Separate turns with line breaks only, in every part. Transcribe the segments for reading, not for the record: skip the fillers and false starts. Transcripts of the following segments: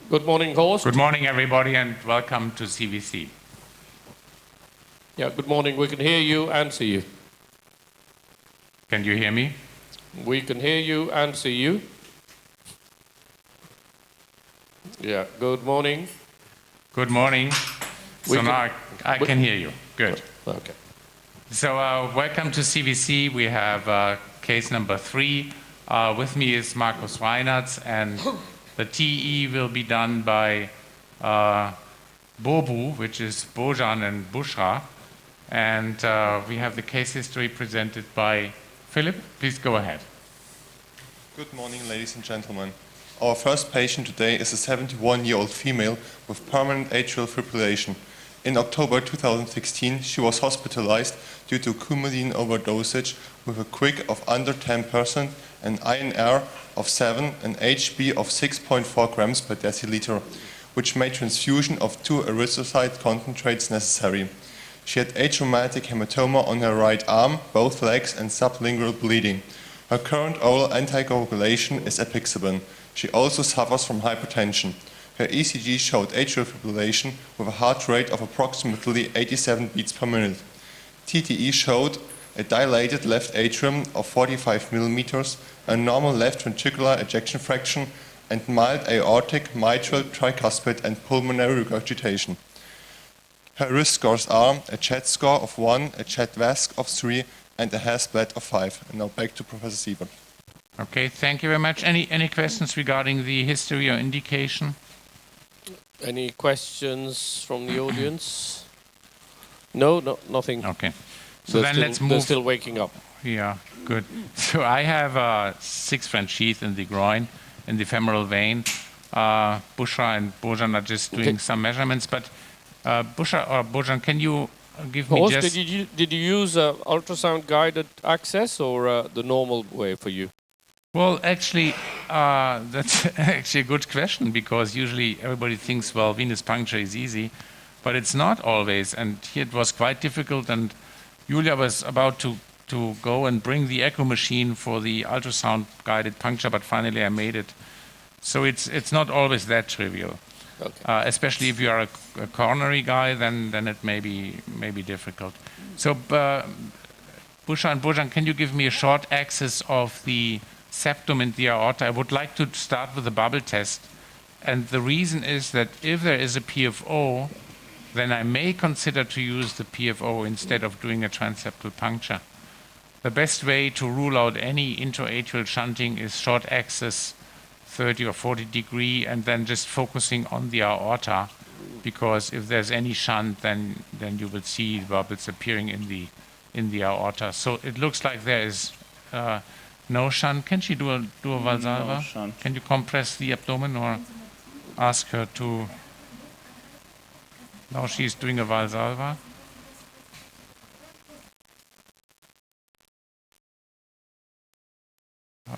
Good morning, Horst.
Good morning, everybody, and welcome to CVC.
Yeah, good morning. We can hear you and see you.
Can you hear me?
We can hear you and see you. Yeah, good morning.
Good morning. So now I can hear you. Good.
Okay.
So welcome to CVC. We have case number 3. With me is Markus Reinertz, and the TE will be done by Bobu, which is Bojan and Bushra. And we have the case history presented by Philip. Please go ahead.
Good morning, ladies and gentlemen. Our first patient today is a 71-year-old female with permanent atrial fibrillation. In October 2016, she was hospitalized due to Coumadin overdosage with a QIC of under 10%, an INR of 7, and HB of 6.4 grams per deciliter, which made transfusion of 2 erythrocyte concentrates necessary. She had atraumatic hematoma on her right arm, both legs, and sublingual bleeding. Her current oral anticoagulation is apixaban. She also suffers from hypertension. Her ECG showed atrial fibrillation with a heart rate of approximately 87 beats per minute. TTE showed a dilated left atrium of 45 millimeters, a normal left ventricular ejection fraction, and mild aortic, mitral, tricuspid, and pulmonary regurgitation. Her risk scores are a CHED score of 1, a CHED VASC of 3, and a HAS-BLED of 5. And now back to Professor Sievert.
Okay, thank you very much. Any questions regarding the history or indication?
Any questions from the audience? No, nothing.
Okay. So then let's move.
They're still waking up.
Yeah, good. So I have a 6 French sheath in the groin, in the femoral vein. Bushra and Bojan are just doing some measurements, but Bushra or Bojan, can you give me
Horst,
just...
did you use ultrasound-guided access or the normal way for you?
Well, actually, that's actually a good question, because usually everybody thinks, well, venous puncture is easy, but it's not always. And here it was quite difficult, and Julia was about to go and bring the echo machine for the ultrasound-guided puncture, but finally I made it. So it's not always that trivial. Okay. Especially if you are a coronary guy, then it may be difficult. So, Bushra and Bojan, can you give me a short access of the septum and the aorta? I would like to start with the bubble test. And the reason is that if there is a PFO, then I may consider to use the PFO instead of doing a transseptal puncture. The best way to rule out any intra-atrial shunting is short access, 30 or 40 degree, and then just focusing on the aorta, because if there's any shunt, then you will see bubbles appearing in the aorta. So it looks like there is no shunt. Can she do a Valsalva?
No shunt.
Can you compress the abdomen or ask her to? Now she's doing a Valsalva.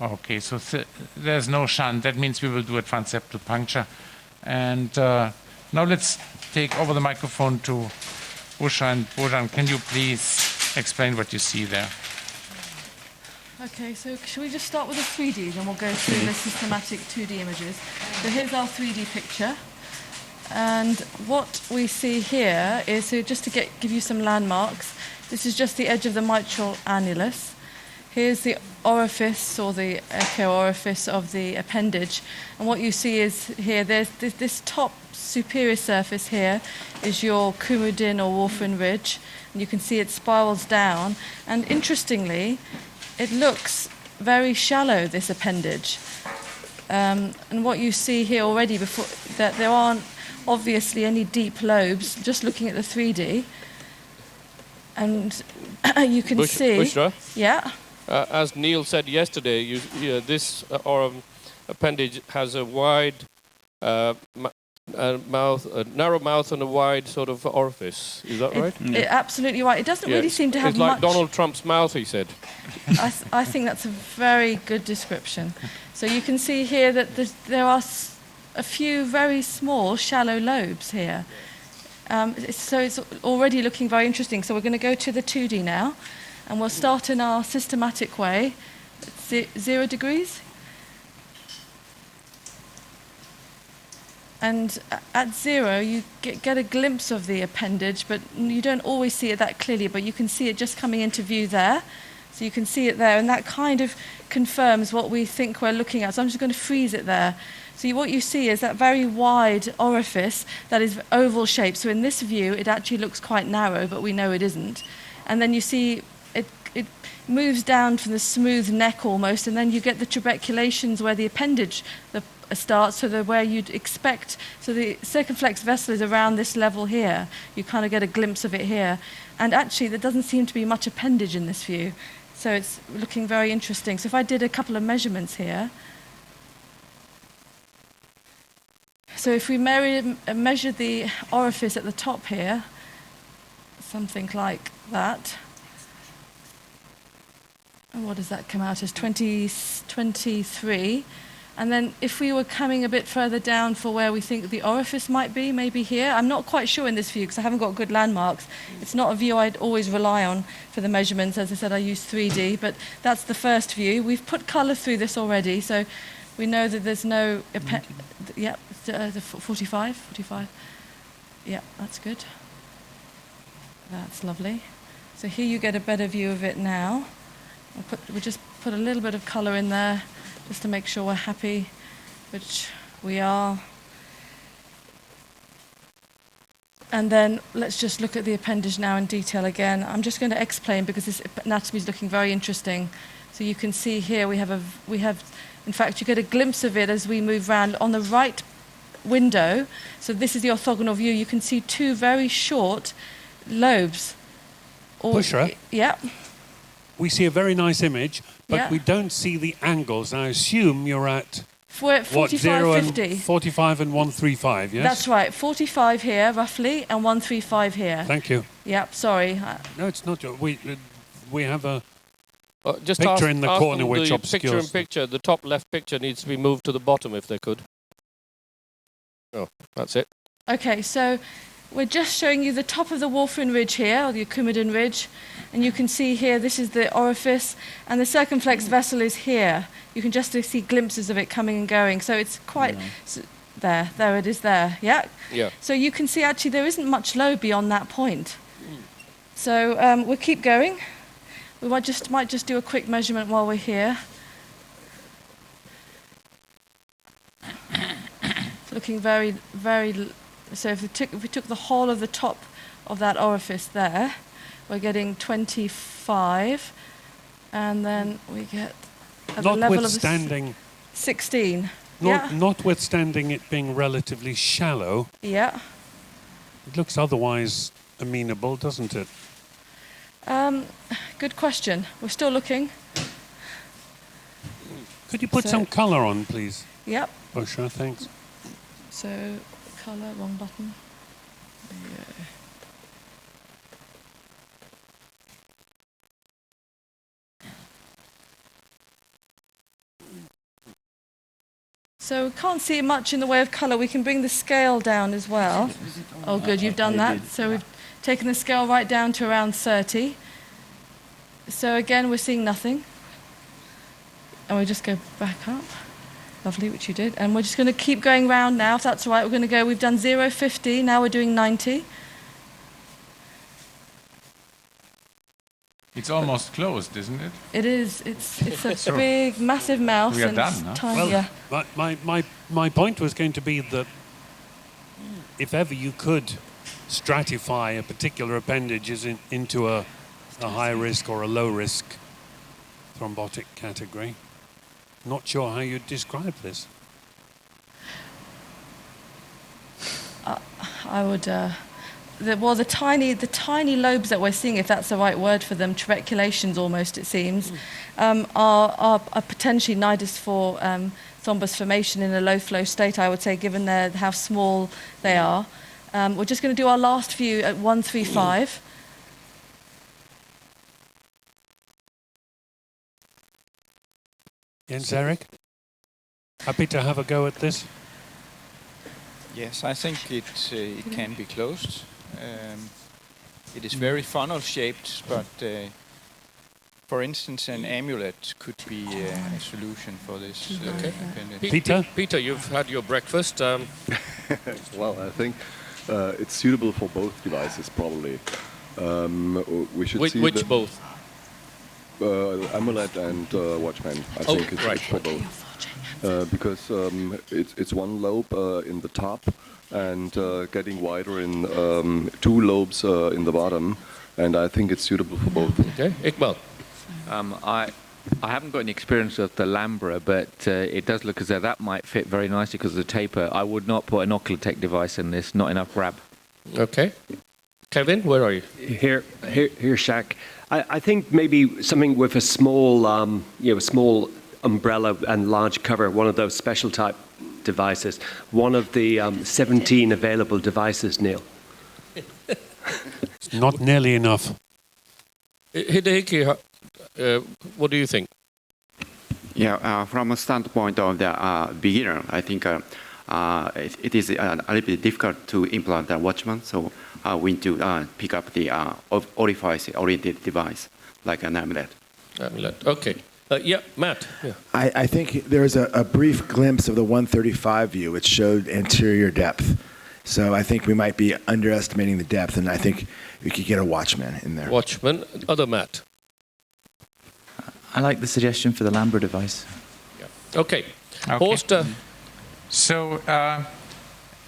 Okay, so there's no shunt. That means we will do a transseptal puncture. And now let's take over the microphone to Bushra and Bojan. Can you please explain what you see there?
Okay, so should we just start with the 3D, then we'll go through the systematic 2D images. So here's our 3D picture. And what we see here is, so just to give you some landmarks, this is just the edge of the mitral annulus. Here's the orifice, or the echo orifice of the appendage. And what you see is here, there's this top superior surface here is your Coumadin or warfarin ridge. And you can see it spirals down. And interestingly, it looks very shallow, this appendage. And what you see here already, before that there aren't obviously any deep lobes, just looking at the 3D. And you can see...
Bushra?
Yeah?
As Neil said yesterday, this appendage has a wide mouth, a narrow mouth and a wide sort of orifice. Is that right?
Absolutely right. It doesn't really seem to have
it's like
much...
Donald Trump's mouth, he said.
I think that's a very good description. So you can see here that there are a few very small, shallow lobes here. So it's already looking very interesting. So we're going to go to the 2D now. And we'll start in our systematic way, 0 degrees. And at 0, you get a glimpse of the appendage, but you don't always see it that clearly, but you can see it just coming into view there. So you can see it there, and that kind of confirms what we think we're looking at. So I'm just going to freeze it there. So what you see is that very wide orifice that is oval shaped. So in this view, it actually looks quite narrow, but we know it isn't. And then you see it moves down from the smooth neck almost, and then you get the trabeculations where the appendage starts, so where you'd expect. So the circumflex vessel is around this level here. You kind of get a glimpse of it here. And actually, there doesn't seem to be much appendage in this view. So it's looking very interesting. So if I did a couple of measurements here, so if we measure the orifice at the top here, something like that, and what does that come out as? 23. And then if we were coming a bit further down for where we think the orifice might be, maybe here. I'm not quite sure in this view because I haven't got good landmarks. It's not a view I'd always rely on for the measurements. As I said, I use 3D, but that's the first view. We've put colour through this already, so we know that there's no... Yeah, 45. Yeah, that's good. That's lovely. So here you get a better view of it now. We'll just put a little bit of colour in there just to make sure we're happy, which we are. And then let's just look at the appendage now in detail again. I'm just going to explain because this anatomy is looking very interesting. So you can see here we have, in fact, you get a glimpse of it as we move around on the right window. So this is the orthogonal view. You can see 2 very short lobes.
Bushra?
Yeah.
We see a very nice image, but we don't see the angles. I assume you're at...
We're at 45, 50.
45 and 135, yes?
That's right. 45 here, roughly, and 135 here.
Thank you.
Yep, sorry.
No, it's not. We have a
just
picture in the corner which
the
obscures...
picture, the top left picture needs to be moved to the bottom if they could. Oh, that's it.
Okay, so we're just showing you the top of the Warfarin ridge here, or the Coumadin ridge. And you can see here, this is the orifice, and the circumflex vessel is here. You can just see glimpses of it coming and going. So it's quite... There it is there, yeah?
Yeah.
So you can see actually there isn't much lobe beyond that point. So we'll keep going. We might just do a quick measurement while we're here. It's looking very, very... So if we took the whole of the top of that orifice there, we're getting 25, and then we get at the level of 16.
Notwithstanding it being relatively shallow,
yeah,
it looks otherwise amenable, doesn't it?
Good question. We're still looking.
Could you put some colour on, please?
Yep.
Oh, sure, thanks.
So, colour, wrong button. Yeah. So we can't see much in the way of colour. We can bring the scale down as well. Oh, good, you've done that. So we've taken the scale right down to around 30. So again, we're seeing nothing. And we'll just go back up. Lovely, which you did. And we're just going to keep going round now, if that's all right. We're going to go, we've done 0, 50, now we're doing 90.
It's almost closed, isn't it?
It is. It's a big, massive mouse.
We are
and
done,
it's
huh?
tiny.
Well, my point was going to be that if ever you could stratify a particular appendage into a high risk or a low risk thrombotic category, not sure how you'd describe this.
I would. The tiny lobes that we're seeing, if that's the right word for them, trabeculations almost, it seems, are potentially nidus for thrombus formation in a low flow state, I would say, given how small they are. We're just going to do our last view at 135.
Jens Erik, happy to have a go at this?
Yes, I think it can be closed. It is very funnel shaped, but For instance, an amulet could be a solution for this appendage.
Peter,
you've had your breakfast.
Well, I think it's suitable for both devices, probably. We should see
which both?
Amulet and Watchman. I think it's for both. Because it's one lobe in the top and getting wider in 2 lobes in the bottom, and I think it's suitable for both.
Okay, Iqbal.
I haven't got any experience of the LAmbre, but it does look as though that might fit very nicely because of the taper. I would not put an Oculotech device in this, not enough grab.
Okay. Kevin, where are you?
Here, Shaq. I think maybe something with a small, small umbrella and large cover, one of those special type devices, one of the 17 available devices, Neil.
It's not nearly enough.
Hideki, what do you think?
Yeah, from a standpoint of the beginner, I think it is a little bit difficult to implant the Watchman, so we need to pick up the orifice-oriented device, like an Amulet.
Amulet, okay. Matt. Yeah.
I think there was a brief glimpse of the 135 view, which showed anterior depth. So I think we might be underestimating the depth, and I think we could get a Watchman in there.
Watchman, other Matt.
I like the suggestion for the LAmbre device.
Yeah. Okay. Horst.
So,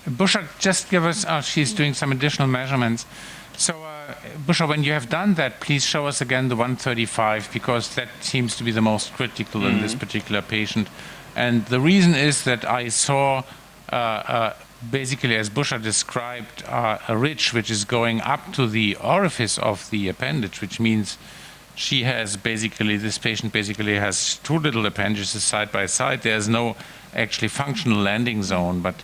Busha, just give us, she's doing some additional measurements. So, Busha, when you have done that, please show us again the 135, because that seems to be the most critical in this particular patient. And the reason is that I saw, basically, as Busha described, a ridge which is going up to the orifice of the appendage, which means she has basically, this patient basically has 2 little appendages side by side. There's no actually functional landing zone, but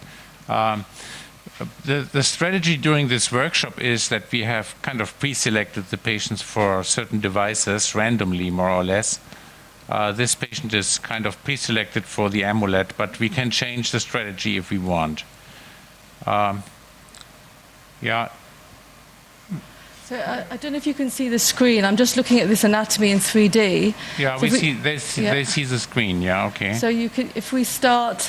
the strategy during this workshop is that we have kind of pre-selected the patients for certain devices randomly, more or less. This patient is kind of pre-selected for the Amulet, but we can change the strategy if we want. Yeah.
So I don't know if you can see the screen. I'm just looking at this anatomy in 3D.
Yeah,
so
they see the screen. Yeah, okay.
So you can, if we start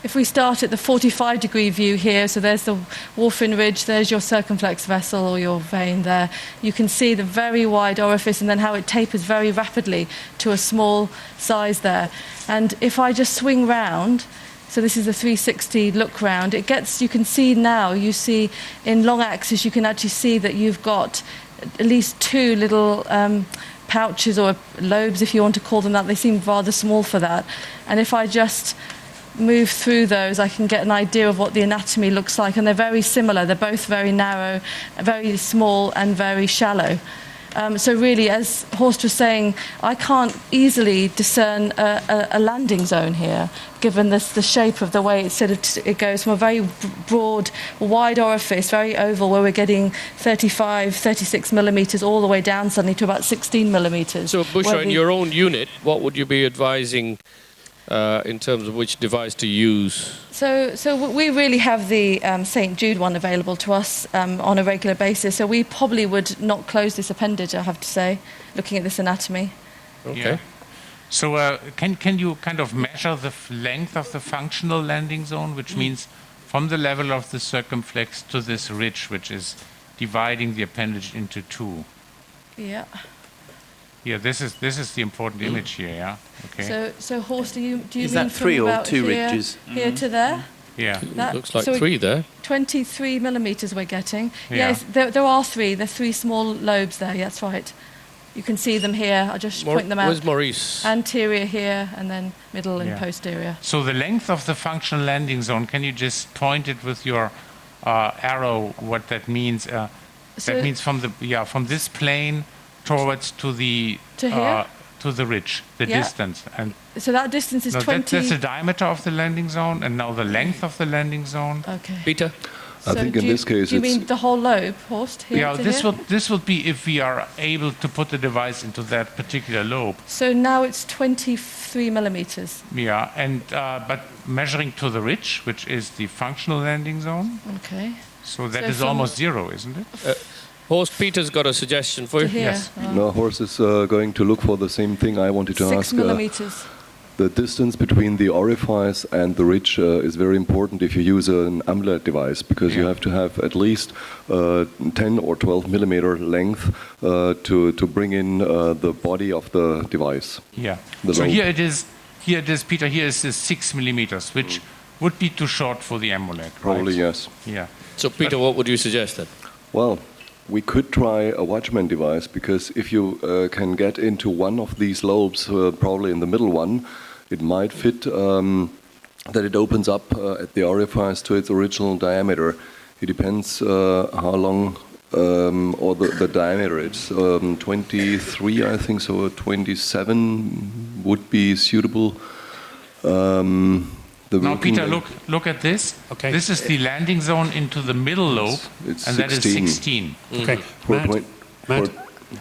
at the 45-degree view here, so there's the warfarin ridge, there's your circumflex vessel or your vein there. You can see the very wide orifice and then how it tapers very rapidly to a small size there. And if I just swing round, so this is a 360 look round. It gets, you can see now, you see in long axis, you can actually see that you've got at least 2 little pouches or lobes, if you want to call them that. They seem rather small for that. And if I just move through those, I can get an idea of what the anatomy looks like. And they're very similar. They're both very narrow, very small, and very shallow. So really, as Horst was saying, I can't easily discern a landing zone here, given the shape of the way it goes from a very broad, wide orifice, very oval, where we're getting 35, 36 millimeters all the way down suddenly to about 16 millimeters.
So, Busha, in your own unit, what would you be advising in terms of which device to use?
So we really have the St. Jude one available to us on a regular basis. So we probably would not close this appendage, I have to say, looking at this anatomy.
Okay.
Yeah. So can you kind of measure the length of the functional landing zone, which means from the level of the circumflex to this ridge, which is dividing the appendage into 2?
Yeah.
Yeah, this is the important image here. Yeah. Okay.
So Horst, do you
is
mean
that 3 or 2
here,
ridges?
Here to there?
Yeah.
Looks like 3 there.
23 millimeters we're getting.
Yeah.
Yes, there are 3. There are 3 small lobes there. Yeah, that's right. You can see them here. I'll just point them out.
Where's Maurice?
Anterior here, and then middle and posterior.
So the length of the functional landing zone, can you just point it with your arrow what that means? That means from this plane towards to the ridge, the distance. And
so that distance is 20.
That's the diameter of the landing zone, and now the length of the landing zone.
Okay.
Peter?
I think in this case,
do you mean the whole lobe, Horst? Here
this would be if we are able to put the device into that particular lobe.
So now it's 23 millimeters.
Yeah, and but measuring to the ridge, which is the functional landing zone.
Okay.
So that is almost 0, isn't it?
Horst, Peter's got a suggestion for you.
Yes. No, Horst is going to look for the same thing I wanted to
6
ask.
millimeters.
The distance between the orifice and the ridge is very important if you use an Amulet device, because you have to have at least 10 or 12 millimeter length to bring in the body of the device.
Yeah. So here it is, Peter, here is 6 millimeters, which would be too short for the Amulet.
Probably,
right?
yes.
Yeah.
So, Peter, what would you suggest then?
Well, we could try a Watchman device, because if you can get into one of these lobes, probably in the middle one, it might fit that it opens up at the orifice to its original diameter. It depends how long or the diameter. It's 23, I think, so 27 would be suitable.
Now, Peter, look at this. Okay. This is the landing zone into the middle lobe,
it's
and
16.
that is 16.
Okay,
Matt,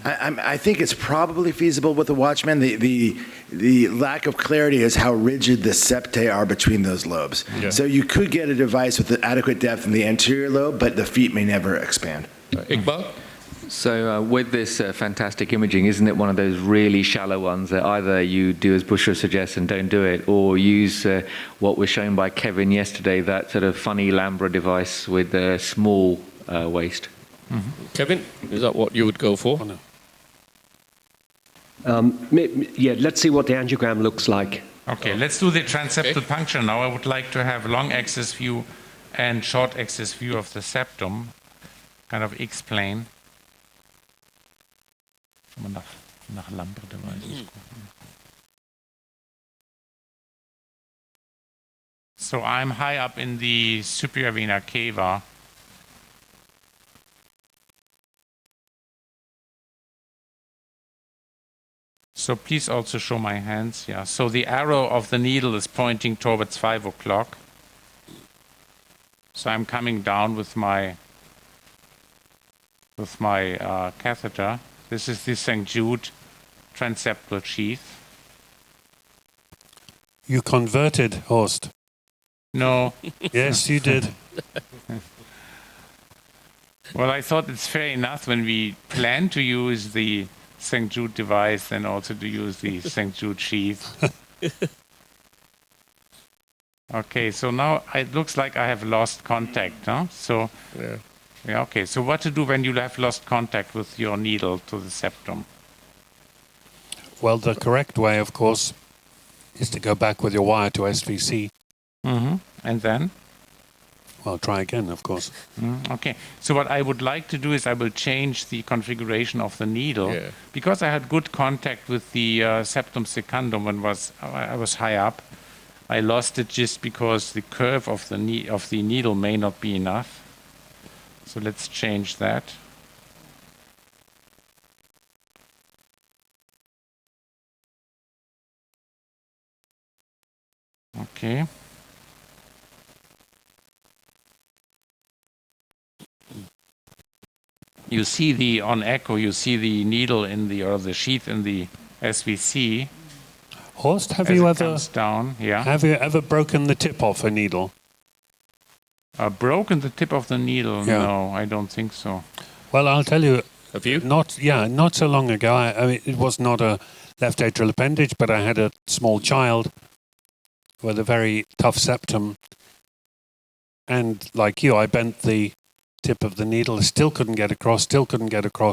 I think it's probably feasible with the Watchman. The lack of clarity is how rigid the septae are between those lobes.
Yeah.
So you could get a device with the adequate depth in the anterior lobe, but the feet may never expand.
Iqbal?
So with this fantastic imaging, isn't it one of those really shallow ones that either you do as Bushra suggests and don't do it, or use what was shown by Kevin yesterday, that sort of funny LAmbre device with a small waist?
Mm-hmm. Kevin, is that what you would go for?
Yeah, let's see what the angiogram looks like.
Okay, let's do the transeptal puncture now. I would like to have long axis view and short axis view of the septum, kind of explain. Nach LAmbre devices. So I'm high up in the superior vena cava. So please also show my hands. Yeah. So the arrow of the needle is pointing towards 5 o'clock. So I'm coming down with my catheter. This is the St. Jude transseptal sheath.
You converted, Horst.
No.
Yes, you did.
Well, I thought it's fair enough when we plan to use the St. Jude device, then also to use the St. Jude sheath. Okay, so now it looks like I have lost contact, huh? So, yeah, okay. So what to do when you have lost contact with your needle to the septum?
Well, the correct way, of course, is to go back with your wire to SVC.
Mm-hmm. And then?
Well, try again, of course.
Okay. So what I would like to do is I will change the configuration of the needle.
Yeah.
Because I had good contact with the septum secundum when I was high up. I lost it just because the curve of the needle may not be enough. So let's change that. Okay. You see on echo, you see the needle or the sheath in the SVC.
Horst, have you ever broken the tip off a needle?
Broken the tip of the needle? Yeah. No, I don't think so.
Well, I'll tell you.
Have you?
Not so long ago. I mean, it was not a left atrial appendage, but I had a small child with a very tough septum. And like you, I bent the tip of the needle, still couldn't get across,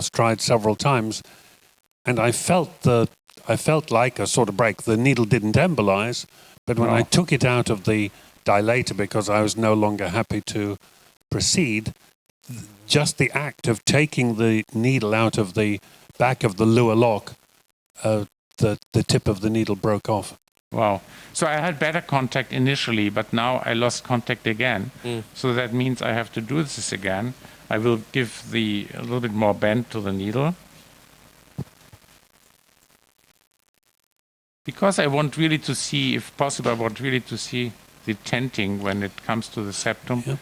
tried several times. And I felt like a sort of break. The needle didn't embolize, but when I took it out of the dilator because I was no longer happy to proceed, just the act of taking the needle out of the back of the Lua lock, the tip of the needle broke off.
Wow. So I had better contact initially, but now I lost contact again. So that means I have to do this again. I will give a little bit more bend to the needle. Because I want really to see, if possible, I want really to see the tenting when it comes to the septum.
Yeah.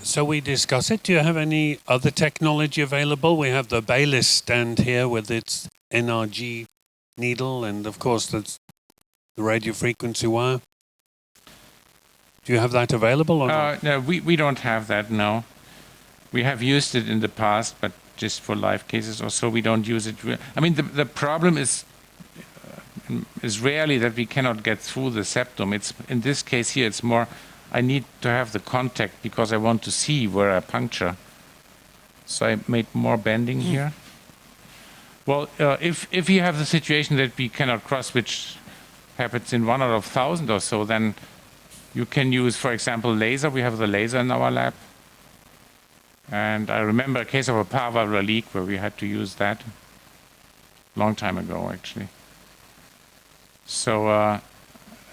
So we discuss it. Do you have any other technology available? We have the Baylis stand here with its NRG needle, and of course that's the radio frequency wire. Do you have that available or not?
No, we don't have that, no. We have used it in the past, but just for live cases or so. We don't use it. I mean, the problem is rarely that we cannot get through the septum. It's in this case here, it's more I need to have the contact because I want to see where I puncture. So I made more bending here. Well, if you have the situation that we cannot cross, which happens in 1 out of 1,000 or so, then you can use, for example, laser. We have the laser in our lab. And I remember a case of a paravalvular leak where we had to use that long time ago, actually. So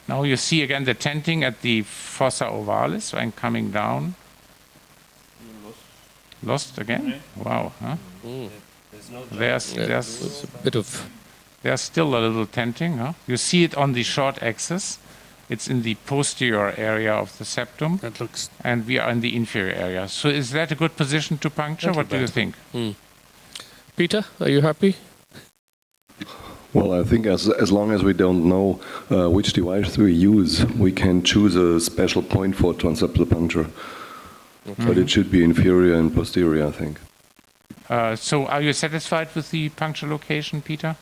now you see again the tenting at the fossa ovalis. So I'm coming down. Lost again? Wow. Huh? There's
a bit of.
There's still a little tenting. Huh? You see it on the short axis. It's in the posterior area of the septum.
That looks.
And we are in the inferior area. So is that a good position to puncture? What do you think?
Peter, are you happy?
Well, I think as long as we don't know which device we use, we can choose a special point for transseptal puncture. Okay. But it should be inferior and posterior, I think.
So are you satisfied with the puncture location, Peter?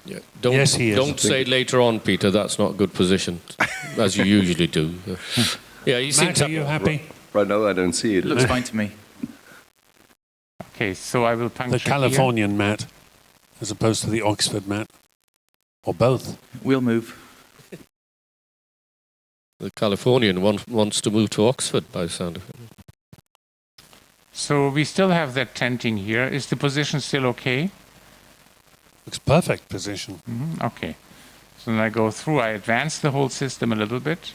Yeah.
Yes, he is.
Don't say later on, Peter, that's not a good position, as you usually do. Yeah, you seem
Matt, are you happy?
Right now, I don't see it.
It looks fine to me.
Okay, so I will puncture
the Californian mat, as opposed to the Oxford mat, or both.
We'll move.
The Californian wants to move to Oxford, by the sound of it.
So we still have that tenting here. Is the position still okay?
Looks perfect position.
Okay. So then I go through. I advance the whole system a little bit.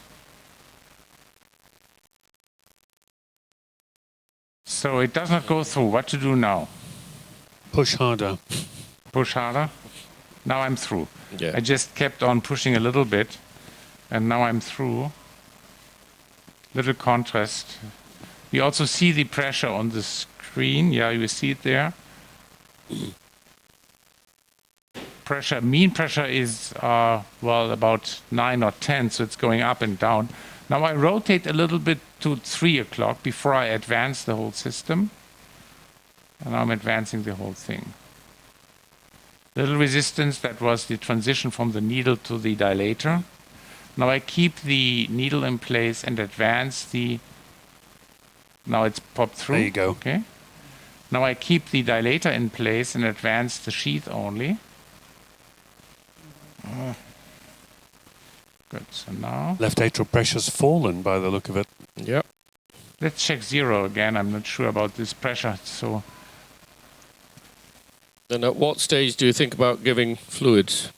So it does not go through. What to do now?
Push harder.
Push harder. Now I'm through.
Yeah.
I just kept on pushing a little bit. And now I'm through. Little contrast. You also see the pressure on the screen. Yeah, you see it there. Pressure, mean pressure is, well, about 9 or 10, so it's going up and down. Now I rotate a little bit to 3 o'clock before I advance the whole system. And I'm advancing the whole thing. Little resistance, that was the transition from the needle to the dilator. Now I keep the needle in place and advance the... Now it's popped through.
There you go.
Okay. Now I keep the dilator in place and advance the sheath only. Good. So now...
Left atrial pressure's fallen by the look of it.
Yeah.
Let's check 0 again. I'm not sure about this pressure. So...
Then at what stage do you think about giving fluids?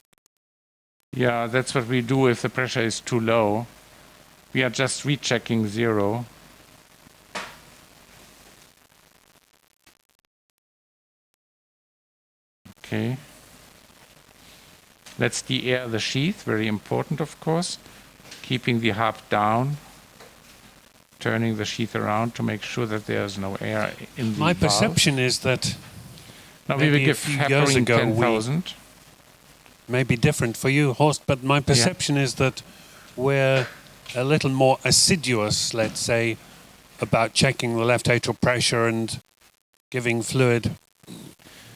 Yeah, that's what we do if the pressure is too low. We are just rechecking 0. Okay. Let's de-air the sheath, very important, of course. Keeping the hub down, turning the sheath around to make sure that there's no air in the
My
valve.
perception is that
Now we will
maybe a
give
few years
heparin
ago
10,000.
may be different for you, Horst, but my perception is that we're a little more assiduous, let's say, about checking the left atrial pressure and giving fluid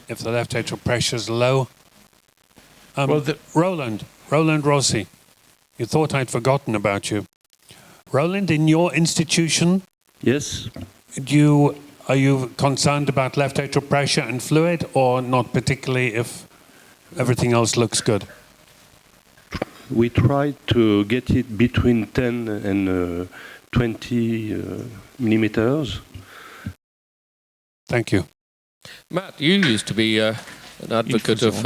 if the left atrial pressure is low. Roland Rossi, you thought I'd forgotten about you. Roland, in your institution,
yes,
are you concerned about left atrial pressure and fluid, or not particularly if everything else looks good?
we tried to get it between 10 and 20 millimeters.
Thank you.
Matt, you used to be an advocate of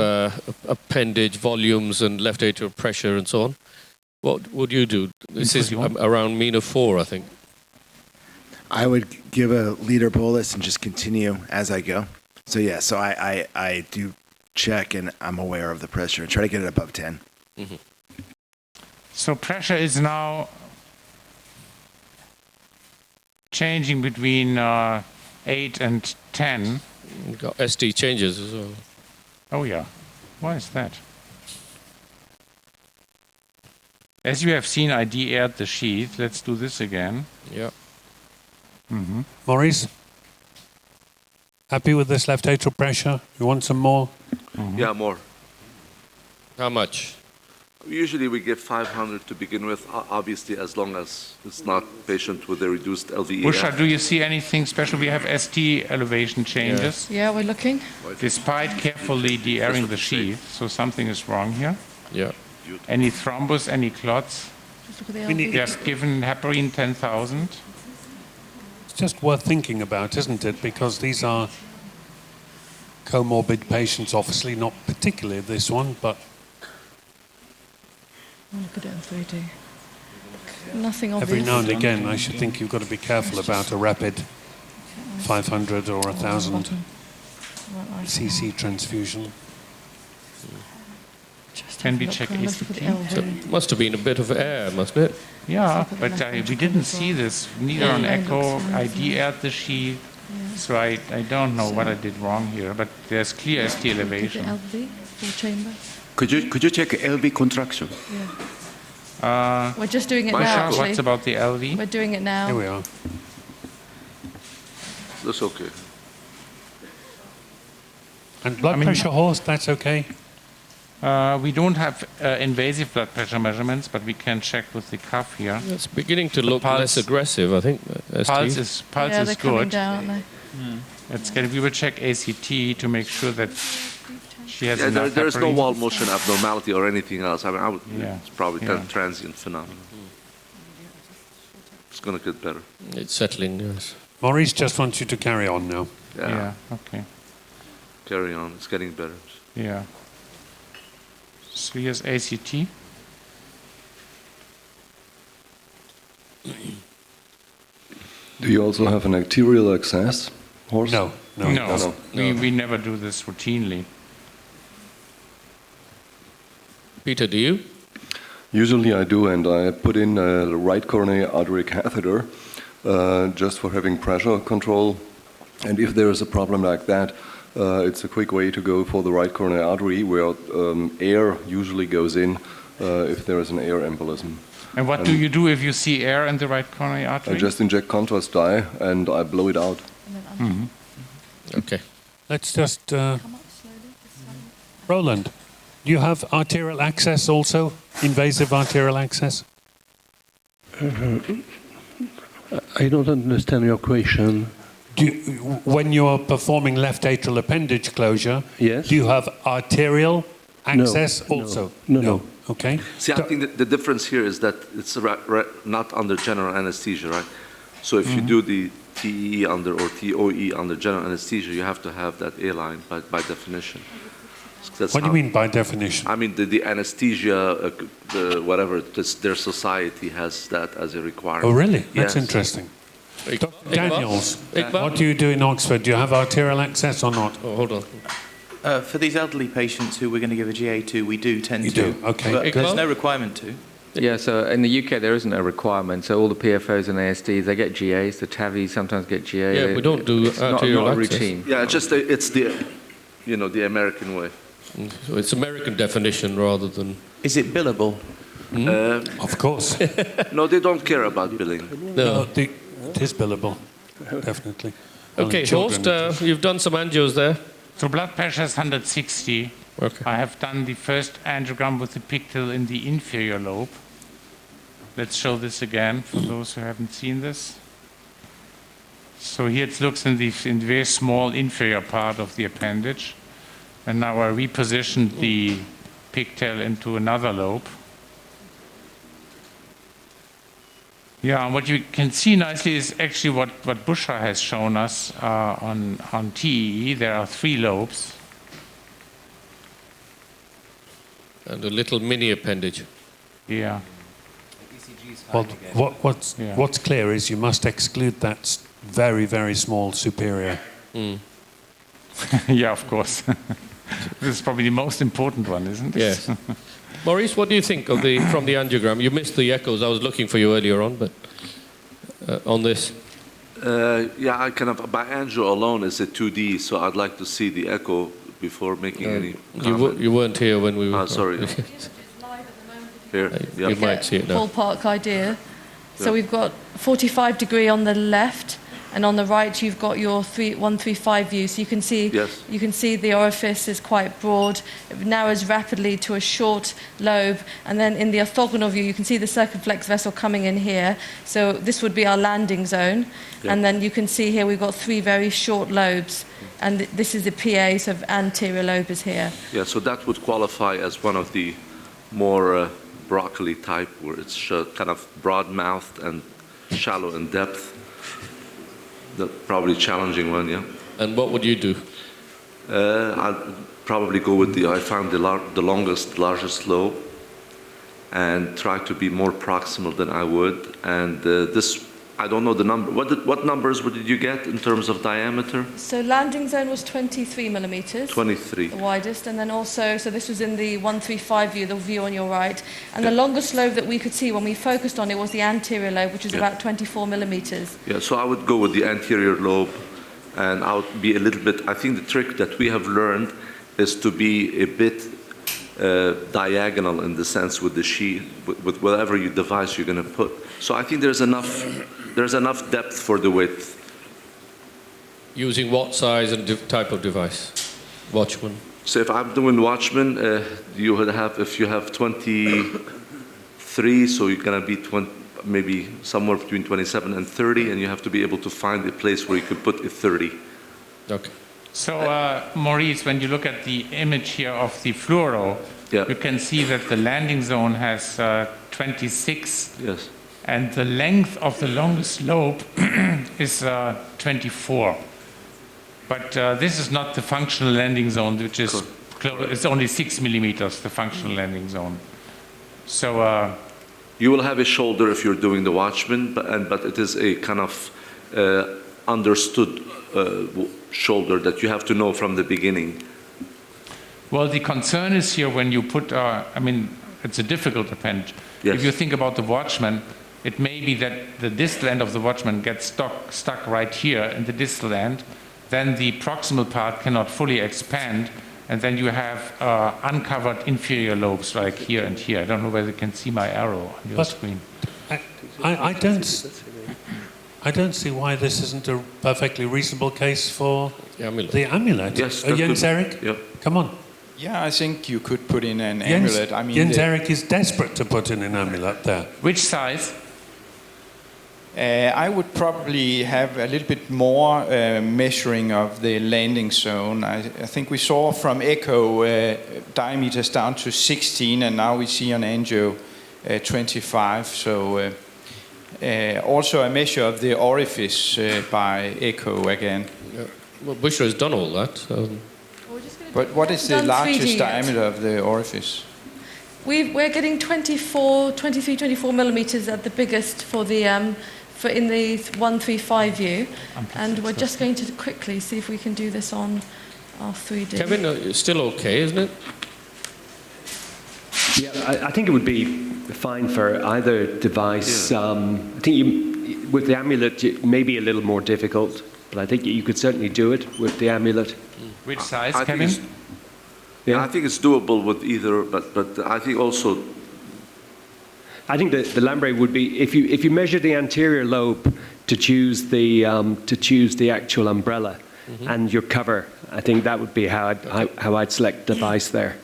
appendage volumes and left atrial pressure and so on. What would you do? This is around mean of 4, I think.
I would give a leader bolus and just continue as I go. So yeah, so I do check and I'm aware of the pressure and try to get it above 10.
Mm-hmm.
So pressure is now changing between 8 and 10.
You've got ST changes as well.
Oh yeah, why is that? As you have seen, I de-aired the sheath. Let's do this again.
Yeah.
Mm-hmm.
Maurice? Happy with this left atrial pressure? You want some more?
Yeah, more.
How much?
Usually we give 500 to begin with, obviously as long as it's not patient with a reduced LVEF.
Busha, do you see anything special? We have ST elevation changes.
Yeah, we're looking.
Despite carefully de-airing the sheath, so something is wrong here.
Yeah.
Any thrombus, any clots?
Just look at the
We
LV.
have given heparin 10,000.
It's just worth thinking about, isn't it? Because these are comorbid patients, obviously not particularly this one, but
Look at it in 3D. Nothing obvious.
every now and again I should think you've got to be careful about a rapid 500 or 1,000 cc transfusion.
Can we check ACT?
So it must have been a bit of air, mustn't it?
Yeah, but we didn't see this, neither on echo. I de-aired the sheath, so I don't know what I did wrong here, but there's clear ST elevation.
LV, full chamber.
Could you check LV contraction?
Yeah. We're just doing it now, actually.
What's about the LV?
We're doing it now.
Here we are.
That's okay.
And blood pressure, Horst, that's okay?
We don't have invasive blood pressure measurements, but we can check with the cuff here.
It's beginning to look less aggressive, I think.
Pulse is
they're
good.
coming down, aren't they?
It's good. We will check ACT to make sure that she has enough
there is no
heparin.
wall motion abnormality or anything else. I mean, it's probably
Yeah.
a transient phenomenon. It's going to get better.
It's settling, yes.
Maurice just wants you to carry on now.
Yeah, okay.
Carry on. It's getting better.
Yeah. So here's ACT.
Do you also have an arterial access, Horst?
No.
We never do this routinely.
Peter, do you?
Usually I do, and I put in a right coronary artery catheter just for having pressure control. And if there is a problem like that, it's a quick way to go for the right coronary artery where air usually goes in if there is an air embolism.
And what do you do if you see air in the right coronary artery?
I just inject contrast dye and I blow it out.
Okay.
Let's just... Roland, do you have arterial access also? Invasive arterial access?
I don't understand your question.
When you're performing left atrial appendage closure,
yes,
do you have arterial access also?
No.
Okay.
See, I think the difference here is that it's not under general anesthesia, right? So if you do the TEE under or TOE under general anesthesia, you have to have that A-line by definition.
What do you mean by definition?
I mean the anesthesia, whatever, their society has that as a requirement.
Oh, really? That's
Yes.
interesting. Dr. Daniels, what do you do in Oxford? Do you have arterial access or not?
Oh, hold on.
For these elderly patients who we're going to give a GA to, we do tend
You
to.
do, okay.
But there's no requirement to.
Yeah, so in the UK there isn't a requirement. So all the PFOs and ASDs, they get GAs. The TAVIs sometimes get GA.
Yeah, we don't do
it's not
arterial access.
routine.
Yeah, it's the American way.
So it's American definition rather than...
Is it billable?
Of course.
No, they don't care about billing.
No.
It is billable, definitely.
Okay, Horst, you've done some angios there.
So blood pressure is 160.
Okay.
I have done the first angiogram with the pigtail in the inferior lobe. Let's show this again for those who haven't seen this. So here it looks in the very small inferior part of the appendage. And now I repositioned the pigtail into another lobe. Yeah, and what you can see nicely is actually what Busha has shown us on TEE. There are 3 lobes.
And a little mini appendage.
Yeah.
Well, what's clear is you must exclude that very, very small superior.
Yeah, of course. This is probably the most important one, isn't it?
Yes. Maurice, what do you think of from the angiogram? You missed the echoes. I was looking for you earlier on, but on this.
Yeah, I kind of by angio alone is a 2D, so I'd like to see the echo before making any comment.
You weren't here when we were.
Sorry. Here,
you might see it now.
Ballpark idea. So we've got 45 degree on the left, and on the right you've got your 135 view. So you can see, you can see the orifice is quite broad. It narrows rapidly to a short lobe, and then in the orthogonal view you can see the circumflex vessel coming in here. So this would be our landing zone, and then you can see here we've got 3 very short lobes, and this is the PA, so anterior lobe is here.
Yeah, so that would qualify as one of the more broccoli type, where it's kind of broad-mouthed and shallow in depth. The probably challenging one, yeah.
And what would you do?
I'd probably go with I found the longest, largest lobe, and try to be more proximal than I would. And this, I don't know the number. What numbers did you get in terms of diameter?
So landing zone was 23 millimeters.
23.
The widest, and then also, so this was in the 135 view, the view on your right. And the longest lobe that we could see when we focused on it was the anterior lobe, which is about 24 millimeters.
Yeah, so I would go with the anterior lobe, and I would be a little bit, I think the trick that we have learned is to be a bit diagonal in the sense with the sheath, with whatever device you're going to put. So I think there's enough depth for the width.
Using what size and type of device? Watchman?
So if I'm doing Watchman, you would have, if you have 23, so you're going to be maybe somewhere between 27 and 30, and you have to be able to find a place where you could put a 30.
Okay.
So, Maurice, when you look at the image here of the fluoro, you can see that the landing zone has 26.
Yes.
And the length of the longest lobe is 24. But this is not the functional landing zone, which is it's only 6 millimeters, the functional landing zone. So
you will have a shoulder if you're doing the Watchman, but it is a kind of understood shoulder that you have to know from the beginning.
Well, the concern is here when you put, I mean, it's a difficult appendage.
Yes.
If you think about the Watchman, it may be that the distal end of the Watchman gets stuck right here in the distal end, then the proximal part cannot fully expand, and then you have uncovered inferior lobes like here and here. I don't know whether you can see my arrow on your screen.
I don't see why this isn't a perfectly reasonable case for the amulet.
Yes,
Jens Erik, come on.
Yeah, I think you could put in an amulet. I mean,
Jens Erik is desperate to put in an amulet there.
Which size?
I would probably have a little bit more measuring of the landing zone. I think we saw from echo diameters down to 16, and now we see on angio 25. So also a measure of the orifice by echo again.
Well, Bushra has done all that.
But what is the largest diameter of the orifice?
We're getting 23, 24 millimeters at the biggest for the in the 135 view, and we're just going to quickly see if we can do this on our 3D.
Kevin, it's still okay, isn't it?
Yeah, I think it would be fine for either device. I think with the amulet it may be a little more difficult, but I think you could certainly do it with the amulet.
Which size, Kevin?
I think it's doable with either, but I think also.
I think the LAmbre would be if you measure the anterior lobe to choose the actual umbrella and your cover. I think that would be how I'd select the device there.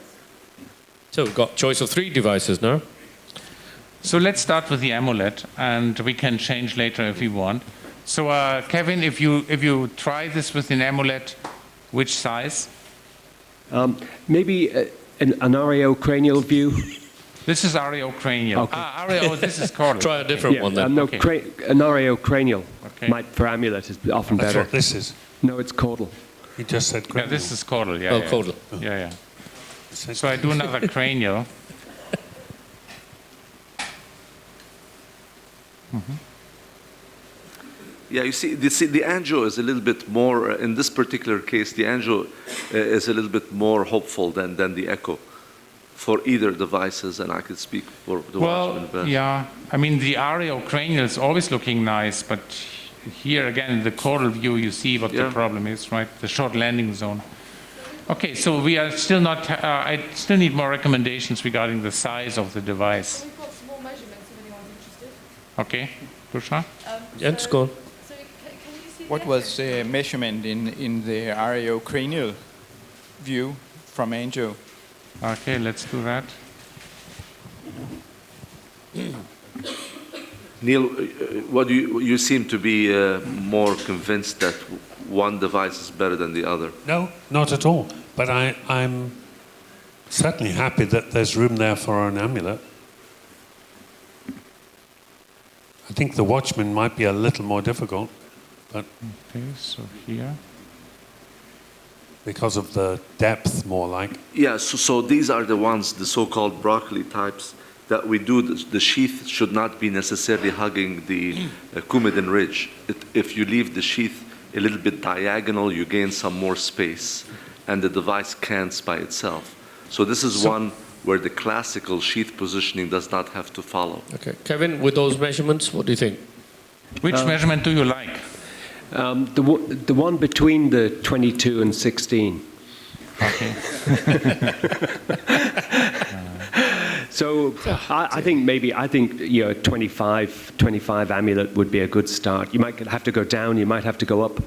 So we've got choice of 3 devices now.
So let's start with the amulet, and we can change later if we want. So Kevin, if you try this with an amulet, which size?
Maybe an areocranial view.
This is areocranial.
Okay.
This is caudal.
Try a different one then.
No, an areocranial for amulet is often better.
That's what this is.
No, it's caudal.
He just said cranial.
Yeah, this is caudal, yeah.
Oh, caudal.
Yeah. So I do another cranial.
Yeah, you see, the angio is a little bit more, in this particular case, the angio is a little bit more hopeful than the echo for either devices, and I could speak for the Watchman best.
Yeah, I mean, the areocranial is always looking nice, but here again, in the caudal view, you see what the problem is, right? The short landing zone. Okay, so we are still not, I still need more recommendations regarding the size of the device.
We've got some more measurements if anyone's interested.
Okay, Bushra?
Jens, go on.
So can you see
What was the measurement in the RAO cranial view from angio?
Okay, let's do that.
Neil, what you seem to be more convinced that one device is better than the other.
No, not at all. But I'm certainly happy that there's room there for an amulet. I think the Watchman might be a little more difficult, but
okay, so here.
Because of the depth, more like.
Yeah, so these are the ones, the so-called broccoli types, that we do. The sheath should not be necessarily hugging the Coumadin ridge. If you leave the sheath a little bit diagonal, you gain some more space, and the device cants by itself. So this is one where the classical sheath positioning does not have to follow.
Okay, Kevin, with those measurements, what do you think?
Which measurement do you like?
The one between the 22 and 16.
Okay.
So I think 25 amulet would be a good start. You might have to go down, you might have to go up.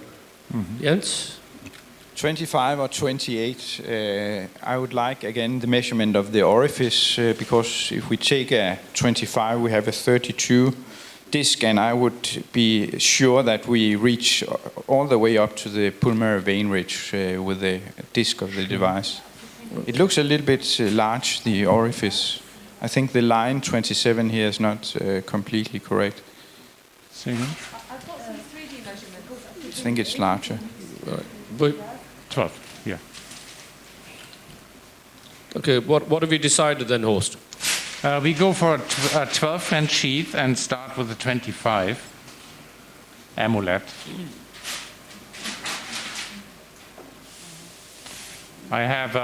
Mm-hmm. Jens?
25 or 28, I would like, again, the measurement of the orifice, because if we take a 25, we have a 32 disc, and I would be sure that we reach all the way up to the pulmonary vein ridge with the disc of the device. It looks a little bit large, the orifice. I think the line 27 here is not completely correct.
Say again?
I've got some 3D measurements.
I think it's larger.
But
12, yeah.
Okay, what have you decided then, Horst?
We go for a 12 French sheath and start with a 25 Amulet. I have,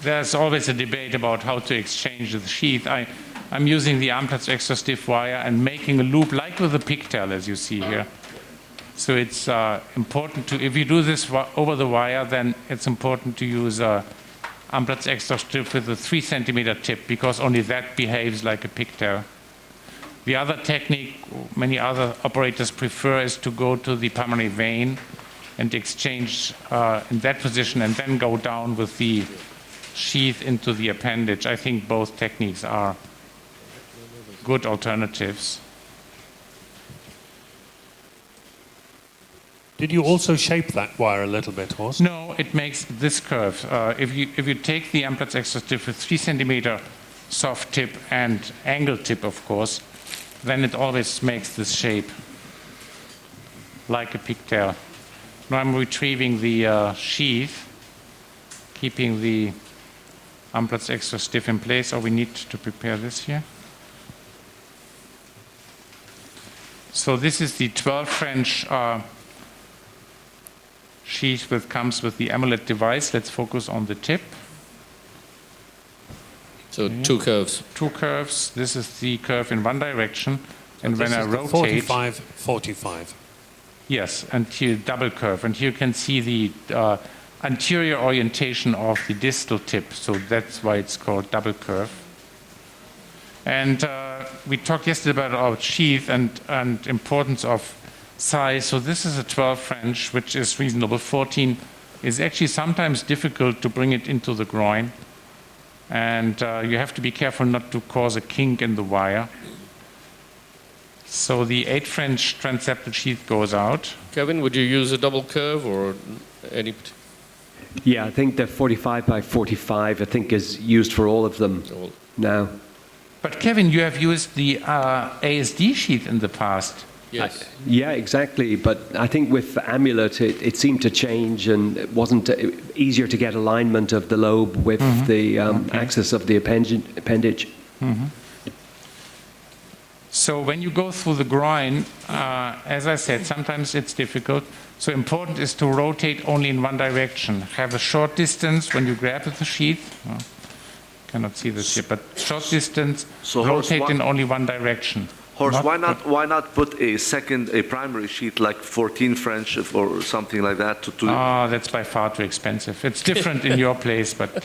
there's always a debate about how to exchange the sheath. I'm using the Amplatz extra stiff wire and making a loop like with a pigtail, as you see here. So it's important to, if you do this over the wire, then it's important to use Amplatz extra stiff with a 3 centimeter tip, because only that behaves like a pigtail. The other technique many other operators prefer is to go to the pulmonary vein and exchange in that position and then go down with the sheath into the appendage. I think both techniques are good alternatives.
Did you also shape that wire a little bit, Horst?
No, it makes this curve. If you take the Amplatz extra stiff with 3 centimeter soft tip and angle tip, of course, then it always makes this shape like a pigtail. Now I'm retrieving the sheath, keeping the Amplatz extra stiff in place, or we need to prepare this here. So this is the 12 French sheath which comes with the Amulet device. Let's focus on the tip.
So okay. 2 curves.
2 curves. This is the curve in one direction. And
so
when I rotate...
45, 45.
Yes, and here double curve. And here you can see the anterior orientation of the distal tip. So that's why it's called double curve. And we talked yesterday about our sheath and importance of size. So this is a 12 French, which is reasonable. 14 is actually sometimes difficult to bring it into the groin. And you have to be careful not to cause a kink in the wire. So the 8 French transseptal sheath goes out.
Kevin, would you use a double curve or any?
Yeah, I think the 45 by 45, I think, is used for all of them now.
But Kevin, you have used the ASD sheath in the past.
Yes.
Yeah, exactly. But I think with Amulet, it seemed to change, and it wasn't easier to get alignment of the lobe with the axis of the appendage.
So when you go through the groin, as I said, sometimes it's difficult. So important is to rotate only in one direction. Have a short distance when you grab the sheath. Cannot see this here, but short distance,
so
rotate in only one direction.
Horst, why not put a primary sheath like 14 French or something like that to
that's by far too expensive. It's different in your place, but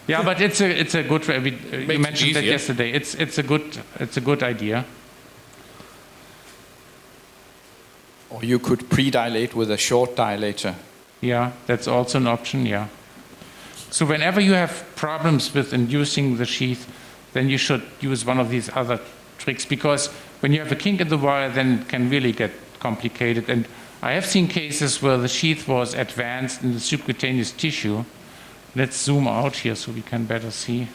yeah, but it's a good. You mentioned that yesterday. It's a good idea.
Or you could pre-dilate with a short dilator.
Yeah, that's also an option, yeah. So whenever you have problems with inducing the sheath, then you should use one of these other tricks, because when you have a kink in the wire, then it can really get complicated. And I have seen cases where the sheath was advanced in the subcutaneous tissue. Let's zoom out here so we can better see.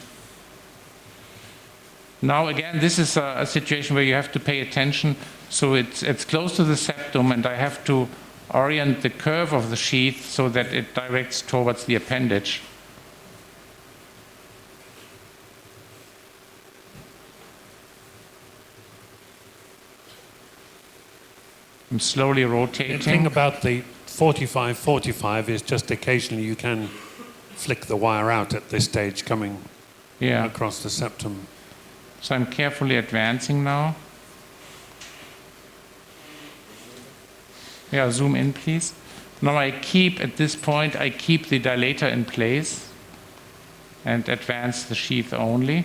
Now again, this is a situation where you have to pay attention. So it's close to the septum, and I have to orient the curve of the sheath so that it directs towards the appendage. I'm slowly rotating.
The thing about the 45-45 is just occasionally you can flick the wire out at this stage coming across the septum.
So I'm carefully advancing now. Yeah, zoom in, please. Now at this point, I keep the dilator in place and advance the sheath only.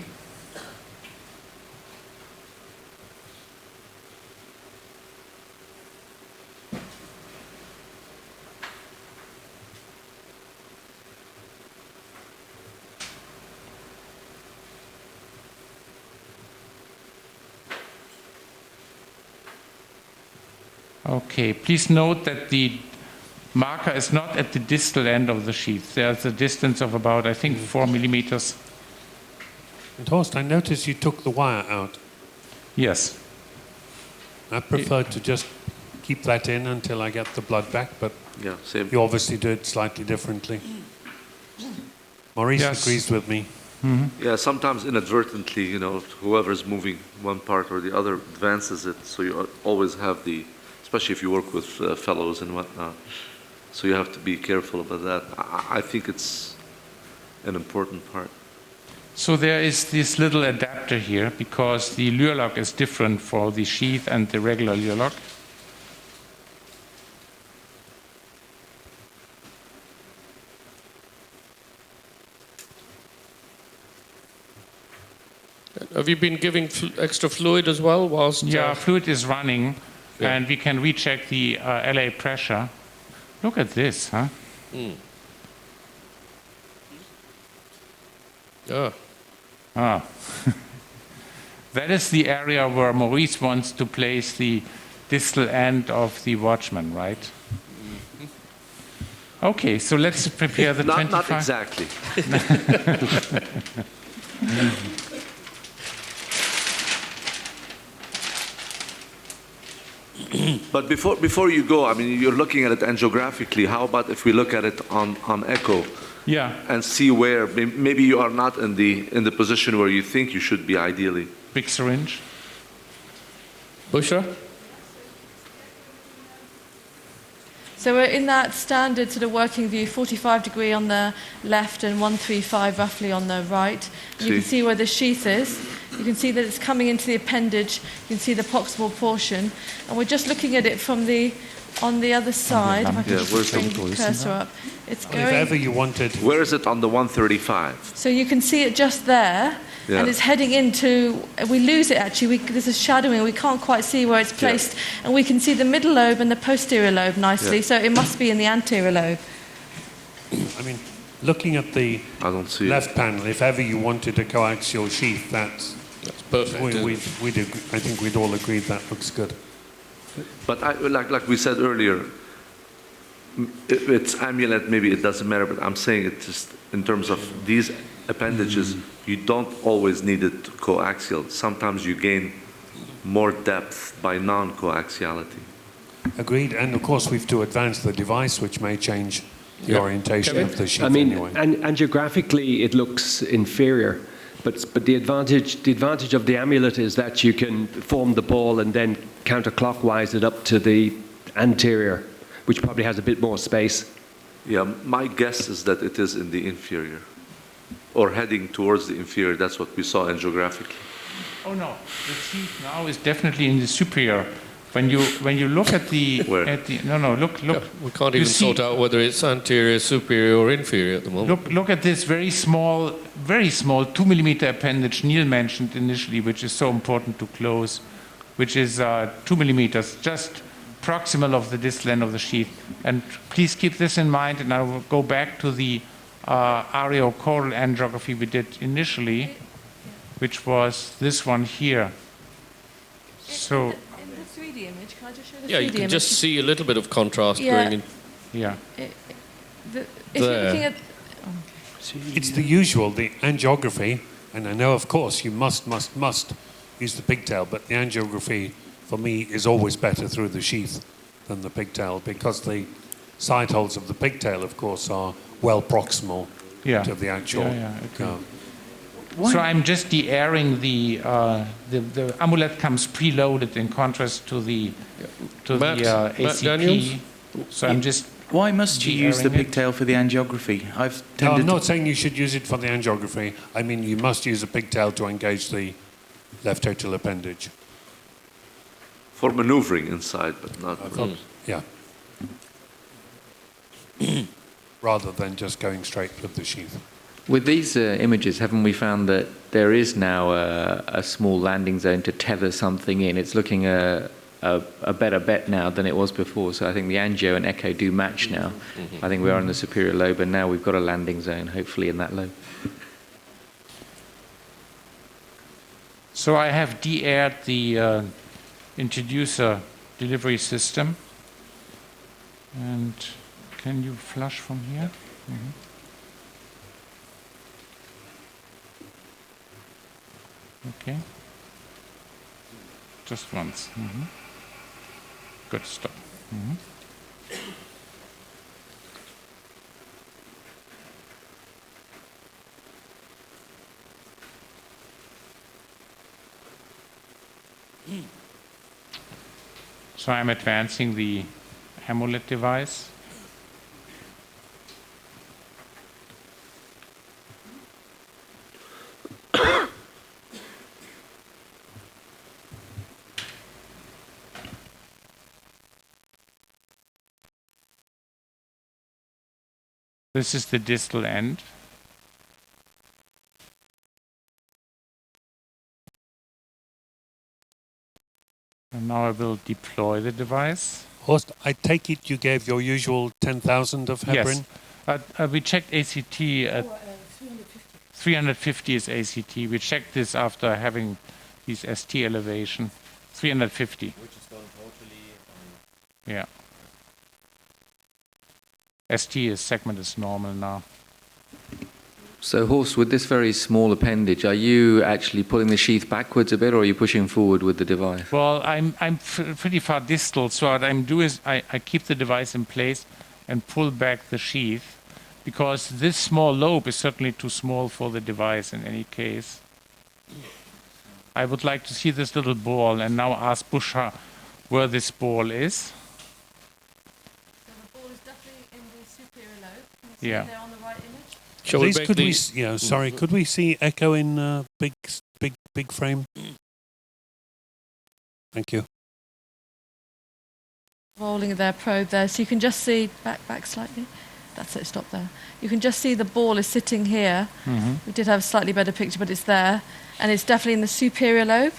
Okay, please note that the marker is not at the distal end of the sheath. There's a distance of about, I think, 4 millimeters.
And Horst, I noticed you took the wire out.
Yes.
I prefer to just keep that in until I get the blood back, but
yeah, same.
You obviously do it slightly differently. Maurice agrees with me.
Mm-hmm. Yeah, sometimes inadvertently, whoever's moving one part or the other advances it, so you always have especially if you work with fellows and whatnot. So you have to be careful about that. I think it's an important part.
So there is this little adapter here because the lure lock is different for the sheath and the regular lure lock.
Have you been giving extra fluid as well whilst?
Yeah, fluid is running. Yeah. And we can recheck the LA pressure. Look at this, huh?
Mm. Yeah.
Ah. That is the area where Maurice wants to place the distal end of the watchman, right? Mm-hmm. Okay, so let's prepare the 25.
Not exactly. But before you go, I mean, you're looking at it angiographically. How about if we look at it on echo?
Yeah.
And see where maybe you are not in the position where you think you should be ideally.
Big syringe.
Bushra?
So we're in that standard sort of working view, 45 degree on the left and 135 roughly on the right. You can see where the sheath is. You can see that it's coming into the appendage. You can see the proximal portion. And we're just looking at it from on the other side. If I can just bring the cursor up. It's going.
If ever you wanted.
Where is it on the 135?
So you can see it just there. Yeah. And it's heading into, we lose it actually, there's a shadowing, we can't quite see where it's placed, and we can see the middle lobe and the posterior lobe nicely, so it must be in the anterior lobe.
I mean, looking at the left panel, if ever you wanted a coaxial sheath, that's perfect. I think we'd all agree that looks good.
But like we said earlier, if it's Amulet, maybe it doesn't matter, but I'm saying it just in terms of these appendages, you don't always need it coaxial. Sometimes you gain more depth by non-coaxiality.
Agreed, and of course we've to advance the device, which may change the orientation of the sheath.
I mean,
anyway.
angiographically it looks inferior, but the advantage of the Amulet is that you can form the ball and then counterclockwise it up to the anterior, which probably has a bit more space.
Yeah, my guess is that it is in the inferior, or heading towards the inferior. That's what we saw angiographically.
Oh no, the sheath now is definitely in the superior. When you look at the look.
Yeah, we can't even sort out whether it's anterior, superior, or inferior at the moment.
Look at this very small 2 millimeter appendage Neil mentioned initially, which is so important to close, which is 2 millimeters, just proximal of the distal end of the sheath. And please keep this in mind, and I will go back to the areocaudal angiography we did initially, which was this one here. So,
in the 3D image, can I just show the 3D image?
Yeah, you can just see a little bit of contrast going in.
Yeah.
If you're looking at...
It's the usual, the angiography, and I know, of course, you must use the pigtail, but the angiography, for me, is always better through the sheath than the pigtail, because the side holes of the pigtail, of course, are well proximal to the actual...
So I'm just de-airing the Amulet comes preloaded in contrast to the ACP. So I'm just...
Why must you use the pigtail for the angiography?
No, I'm not saying you should use it for the angiography. I mean, you must use a pigtail to engage the left atrial appendage.
For maneuvering inside, but not...
Yeah. Rather than just going straight with the sheath.
With these images, haven't we found that there is now a small landing zone to tether something in? It's looking a better bet now than it was before. So I think the angio and echo do match now. I think we are in the superior lobe, and now we've got a landing zone, hopefully, in that lobe.
So I have de-aired the introducer delivery system. And can you flush from here? Okay. Just once. Good, stop. So I'm advancing the Amulet device. This is the distal end. And now I will deploy the device.
Horst, I take it you gave your usual 10,000 of heparin?
Yes. We checked ACT at 350 is ACT. We checked this after having these ST elevation. 350.
Which is going totally...
Yeah. ST segment is normal now.
So, Horst, with this very small appendage, are you actually pulling the sheath backwards a bit, or are you pushing forward with the device?
Well, I'm pretty far distal, so what I'm doing is I keep the device in place and pull back the sheath, because this small lobe is certainly too small for the device in any case. I would like to see this little ball, and now ask Busha where this ball is. Yeah.
On the right image?
Please, could we could we see echo in big frame? Thank you.
Rolling their probe there, so you can just see back slightly. That's it. Stop there. You can just see the ball is sitting here. We did have a slightly better picture, but it's there, and it's definitely in the superior lobe.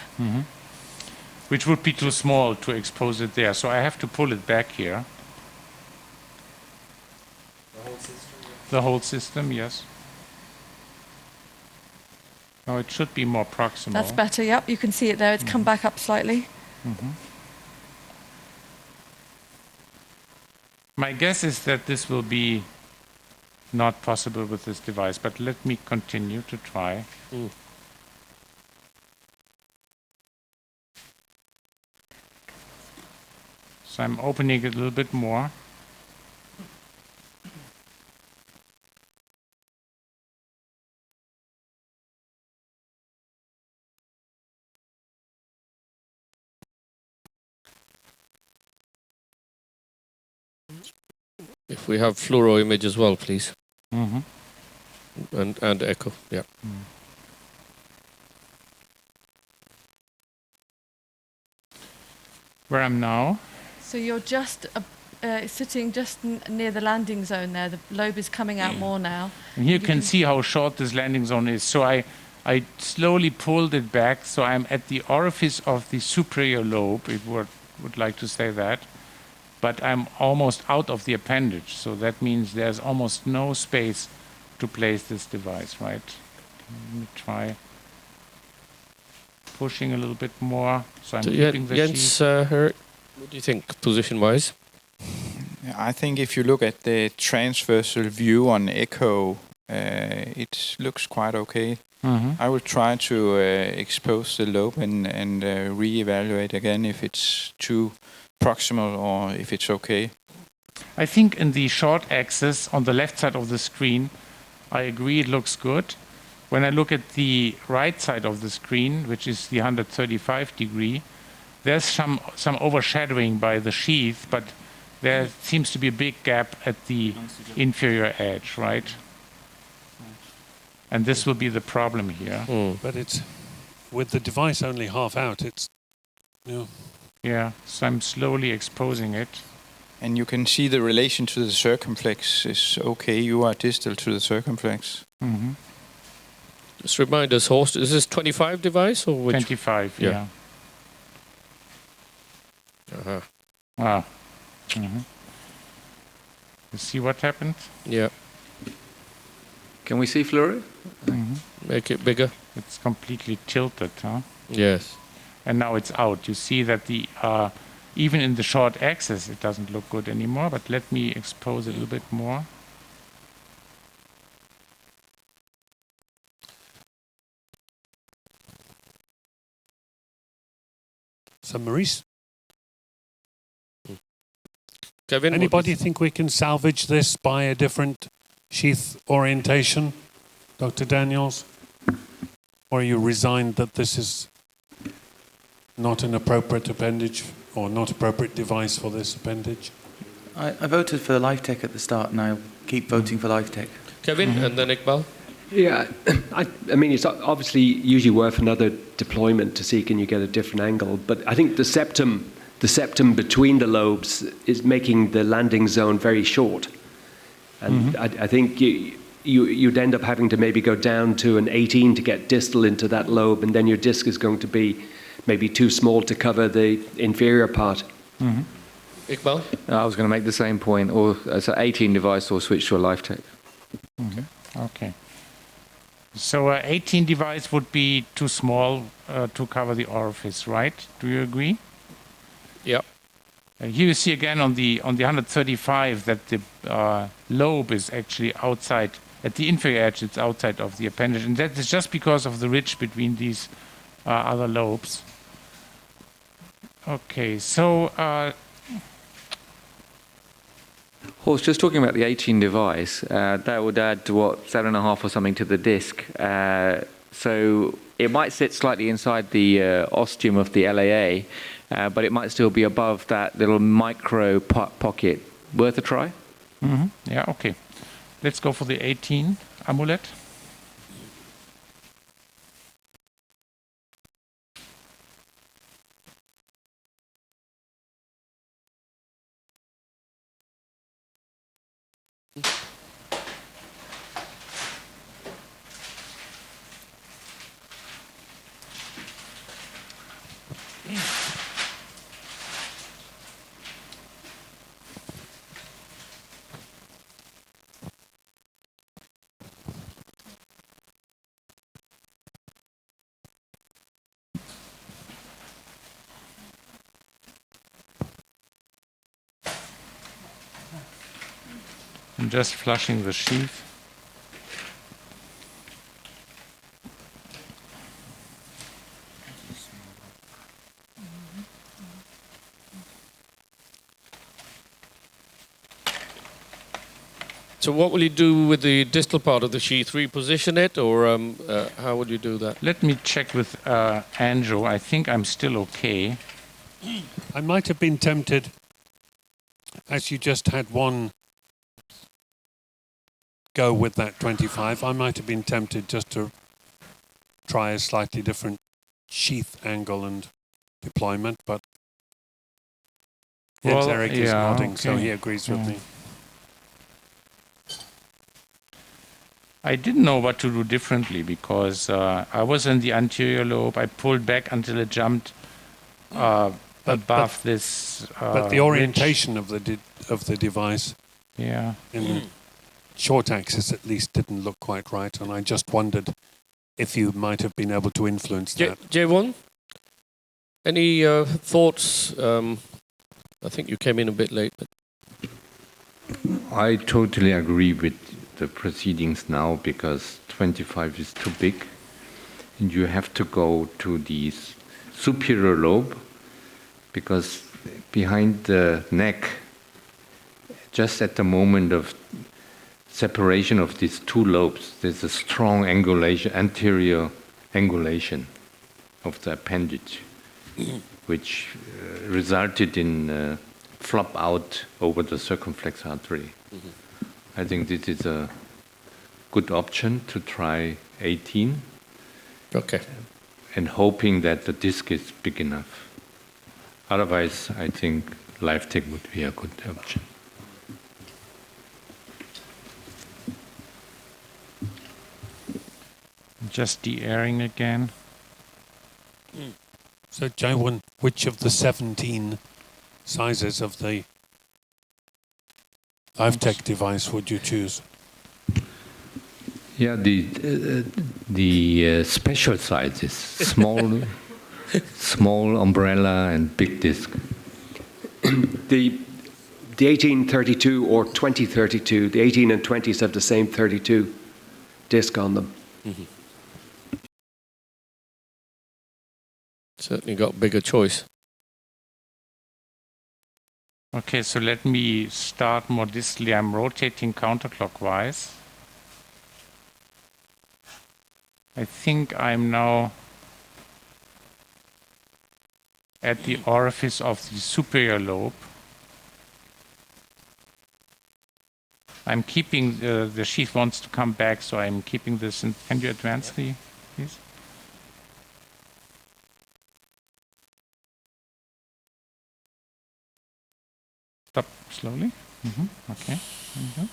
Which would be too small to expose it there, so I have to pull it back here. The whole system, yes. Oh, it should be more proximal.
That's better, yep. You can see it there. It's come back up slightly.
My guess is that this will be not possible with this device, but let me continue to try. So I'm opening it a little bit more.
If we have fluoro image as well, please. And echo, yeah.
Where I'm now?
So you're just sitting just near the landing zone there. The lobe is coming out more now.
And here you can see how short this landing zone is. So I slowly pulled it back, so I'm at the orifice of the superior lobe, if we would like to say that. but I'm almost out of the appendage. So that means there's almost no space to place this device, right? Let me try pushing a little bit more. So I'm keeping the
Jens,
sheath.
what do you think, position-wise?
I think if you look at the transversal view on echo, it looks quite okay. I will try to expose the lobe and re-evaluate again if it's too proximal or if it's okay.
I think in the short axis on the left side of the screen, I agree it looks good. When I look at the right side of the screen, which is the 135 degree, there's some overshadowing by the sheath, but there seems to be a big gap at the inferior edge, right? And this will be the problem here.
But it's, with the device only half out, it's,
Yeah, so I'm slowly exposing it.
And you can see the relation to the circumflex is okay. You are distal to the circumflex.
Just remind us, Horst, is this 25 device or which?
25, yeah. Wow. You see what happened?
Yeah.
Can we see fluoro?
Make it bigger.
It's completely tilted, huh?
Yes.
And now it's out. You see that the even in the short axis, it doesn't look good anymore. But let me expose it a little bit more.
So Maurice,
Kevin,
anybody think we can salvage this by a different sheath orientation, Dr. Daniels? Or are you resigned that this is not an appropriate appendage or not appropriate device for this appendage?
I voted for Lifetech at the start, and I'll keep voting for Lifetech.
Kevin, and then Iqbal?
Yeah, I mean, it's obviously usually worth another deployment to see can you get a different angle. But I think the septum between the lobes is making the landing zone very short. And I think you'd end up having to maybe go down to an 18 to get distal into that lobe, and then your disc is going to be maybe too small to cover the inferior part.
Iqbal?
I was going to make the same point, or so 18 device or switch to a Lifetech.
Okay. So 18 device would be too small to cover the orifice, right? Do you agree?
Yeah.
Here you see again on the 135 that the lobe is actually outside, at the inferior edge it's outside of the appendage, and that is just because of the ridge between these other lobes. Okay, so
Horst, just talking about the 18 device, that would add to what, 7.5 or something to the disc. So it might sit slightly inside the ostium of the LAA, but it might still be above that little micro pocket. Worth a try?
Yeah, okay. Let's go for the 18 Amulet. I'm just flushing the sheath.
So what will you do with the distal part of the sheath? Reposition it, or how would you do that?
Let me check with Angio. I think I'm still okay.
I might have been tempted, as you just had one go with that 25, I might have been tempted just to try a slightly different sheath angle and deployment, but
well,
Eric is nodding, so he agrees with me.
I didn't know what to do differently because I was in the anterior lobe. I pulled back until it jumped above this.
But the orientation of the device,
yeah,
in the short axis at least, didn't look quite right, and I just wondered if you might have been able to influence that.
J1, any thoughts? I think you came in a bit late. But
I totally agree with the proceedings now, because 25 is too big, and you have to go to the superior lobe, because behind the neck, just at the moment of separation of these two lobes, there's a strong angulation, anterior angulation of the appendage, which resulted in flop out over the circumflex artery. I think this is a good option to try 18.
Okay.
And hoping that the disc is big enough. Otherwise, I think Lifetech would be a good option.
Just de-airing again.
So, Jaiwan, which of the 17 sizes of the Lifetech device would you choose?
Yeah, the special sizes, small, small umbrella and big disc.
The 1832 or 2032, the 18 and 20s have the same 32 disc on them.
Mm-hmm. Certainly got bigger choice.
Okay, so let me start more distally. I'm rotating counterclockwise. I think I'm now at the orifice of the superior lobe. I'm keeping, the sheath wants to come back, so I'm keeping this. Can you advance the, please? Stop slowly. Mm-hmm. Okay. Mm-hmm.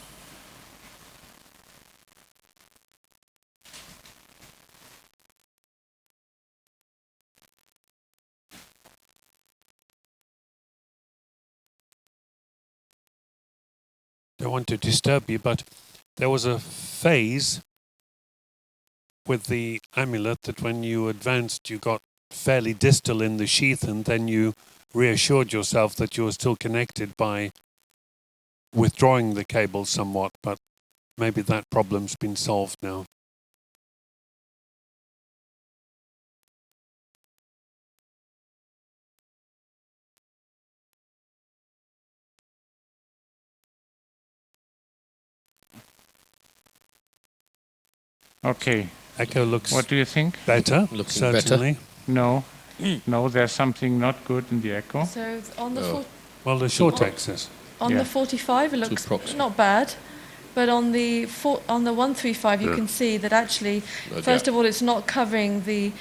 Don't want to disturb you, but there was a phase with the Amulet that when you advanced, you got fairly distal in the sheath, and then you reassured yourself that you were still connected by withdrawing the cable somewhat, but maybe that problem's been solved now.
Okay.
Echo looks.
What do you think?
Better.
Looking
certainly.
better.
No. No, there's something not good in the echo.
So on the
well, the short axis.
On the 45, it looks not bad, but on the 135, you can see that actually, first of all, it's not covering the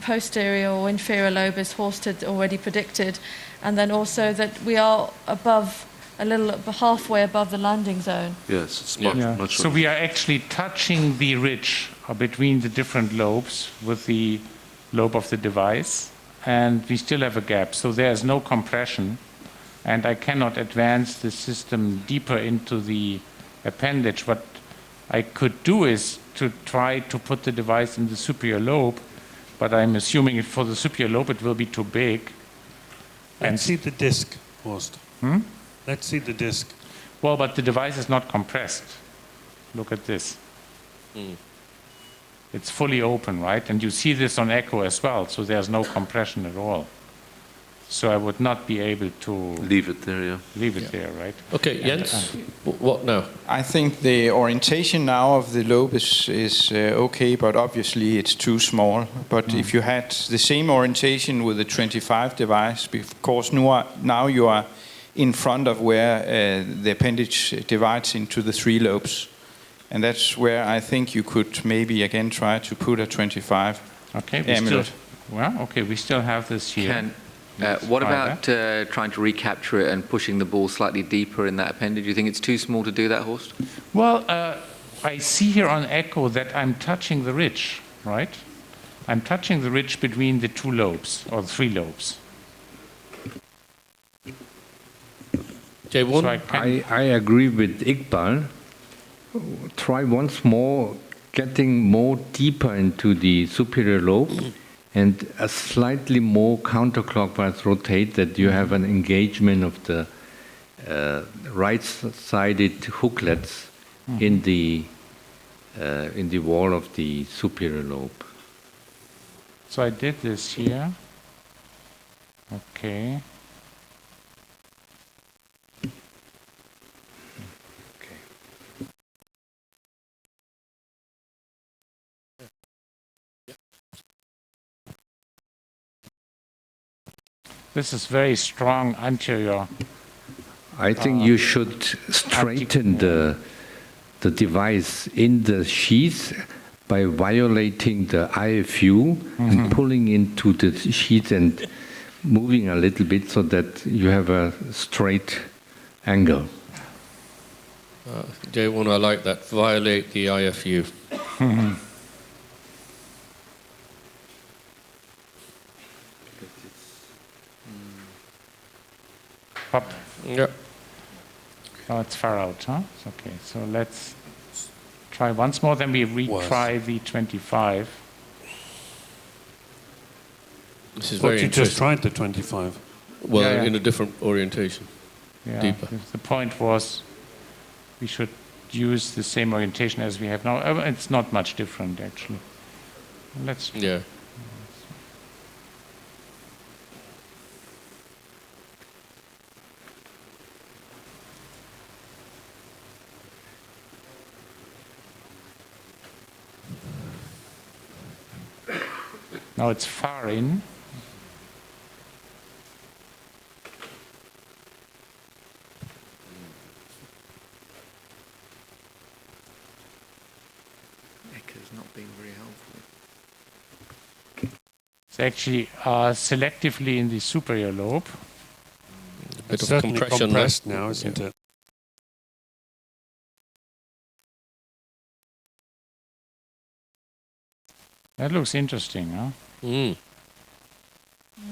posterior or inferior lobe as Horst had already predicted, and then also that we are above, a little halfway above the landing zone.
Yes, it's much
So we are actually touching the ridge between the different lobes with the lobe of the device, and we still have a gap. So there is no compression, and I cannot advance the system deeper into the appendage. What I could do is to try to put the device in the superior lobe, but I'm assuming for the superior lobe it will be too big.
Let's see the disc, Horst. Let's see the disc.
Well, but the device is not compressed. Look at this. It's fully open, right? And you see this on echo as well, so there's no compression at all. So I would not be able to
leave it there,
leave it there, right?
Okay, Jens, what now?
I think the orientation now of the lobe is okay, but obviously it's too small. But if you had the same orientation with the 25 device, of course now you are in front of where the appendage divides into the three lobes. And that's where I think you could maybe again try to put a 25 Amulet.
We still have this here.
What about trying to recapture it and pushing the ball slightly deeper in that appendage? Do you think it's too small to do that, Horst?
Well, I see here on echo that I'm touching the ridge, right? I'm touching the ridge between the two lobes, or the three lobes.
J1?
So
I agree with Iqbal. Try once more getting more deeper into the superior lobe and a slightly more counterclockwise rotate, that you have an engagement of the right-sided hooklets in the wall of the superior lobe.
So I did this here. Okay. This is very strong anterior.
I think you should straighten the device in the sheath by violating the IFU and pulling into the sheath and moving a little bit so that you have a straight angle.
J1, I like that. Violate the IFU.
Up.
Yep.
Oh, it's far out, huh? Okay, so let's try once more, then we retry V25.
This is
But
very
you
interesting.
just tried the 25.
Well, in a different orientation.
Yeah,
Deeper.
the point was we should use the same orientation as we have now. It's not much different, actually. Let's.
Yeah.
Now it's far in.
Echo's not being very helpful.
It's actually selectively in the superior lobe.
A bit
It's
of
certainly
compression
compressed
there.
now, isn't it?
That looks interesting, huh?
It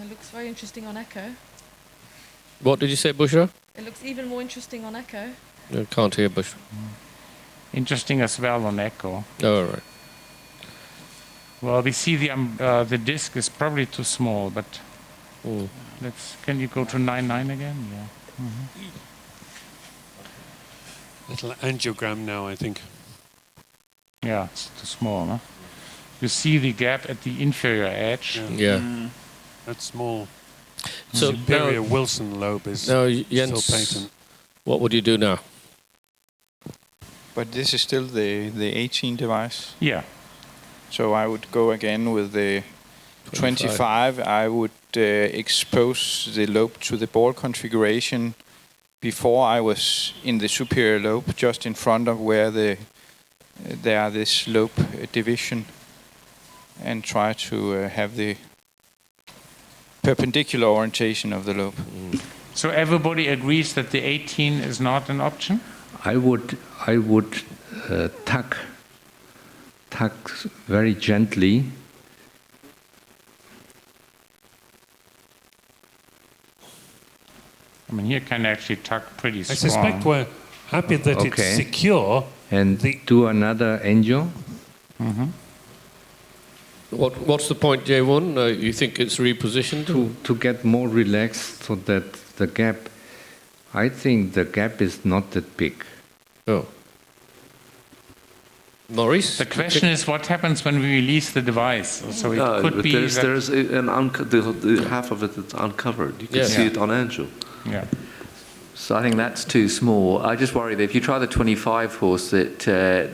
looks very interesting on echo.
What did you say, Bushra?
It looks even more interesting on echo.
I can't hear Bushra.
Interesting as well on echo.
Oh, all right.
Well, we see the disc is probably too small, but can you go to 9.9 again? Yeah.
Little angiogram now, I think.
Yeah, it's too small, huh? You see the gap at the inferior edge.
Yeah.
That's small.
So
Superior
now,
Wilson lobe is
Jens,
still patent.
what would you do now?
But this is still the 18 device?
Yeah.
So I would go again with the 25. I would expose the lobe to the ball configuration before I was in the superior lobe, just in front of where there are this lobe division, and try to have the perpendicular orientation of the lobe.
So everybody agrees that the 18 is not an option?
I would tuck very gently.
I mean, here can actually tuck pretty strong.
I suspect we're happy that it's secure.
And do another angio.
What's the point, J1? You think it's repositioned?
To get more relaxed so that the gap, I think the gap is not that big.
Oh. Maurice?
The question is what happens when we release the device? So it could be
there's the half of it that's uncovered. You can see it on angio.
Yeah.
So I think that's too small. I just worry that if you try the 25 horse, that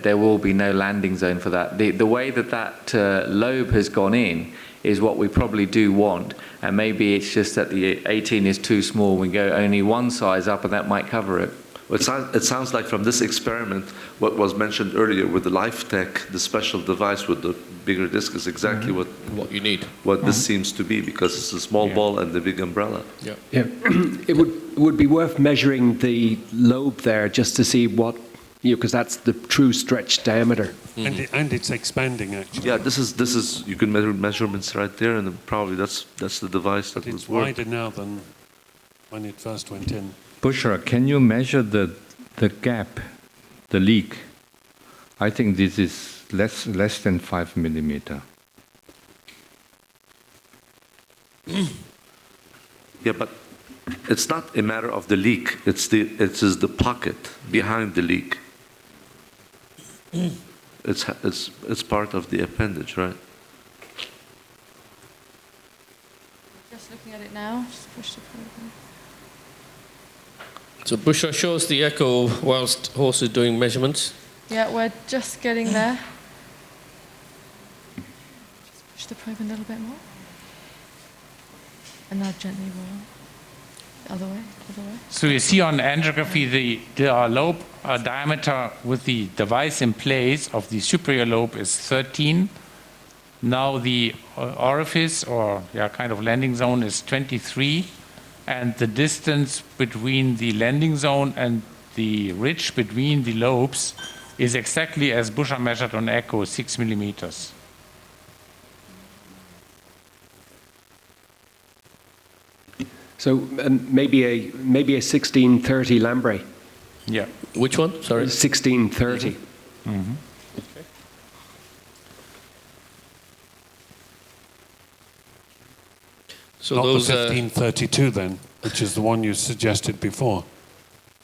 there will be no landing zone for that. The way that lobe has gone in is what we probably do want, and maybe it's just that the 18 is too small. We go only one size up, and that might cover it.
Well, it sounds like from this experiment, what was mentioned earlier with the Lifetech, the special device with the bigger disc is exactly what
you need.
What this seems to be, because it's a small ball and the big umbrella.
Yeah.
It would be worth measuring the lobe there just to see what, because that's the true stretch diameter.
And it's expanding actually.
Yeah, this is you can measure measurements right there, and then probably that's the device that was
It's wider now than when it first went in.
Bushra, can you measure the gap, the leak? I think this is less than 5 millimeter.
Yeah, but it's not a matter of the leak. It's the pocket behind the leak. It's part of the appendage, right?
Just looking at it now. Just push the probe.
So Bushra shows the echo whilst Horst is doing measurements.
Yeah, we're just getting there. Just push the probe a little bit more. And now gently roll. The other way, other way.
So you see on angiography the lobe diameter with the device in place of the superior lobe is 13. Now the orifice or kind of landing zone is 23. And the distance between the landing zone and the ridge between the lobes is exactly as Bushra measured on echo, 6 millimeters.
So maybe a 1630 Lambre.
Yeah.
Which one? Sorry.
1630.
Mm-hmm.
Okay. So
not
those
the 1532 then, which is the one you suggested before.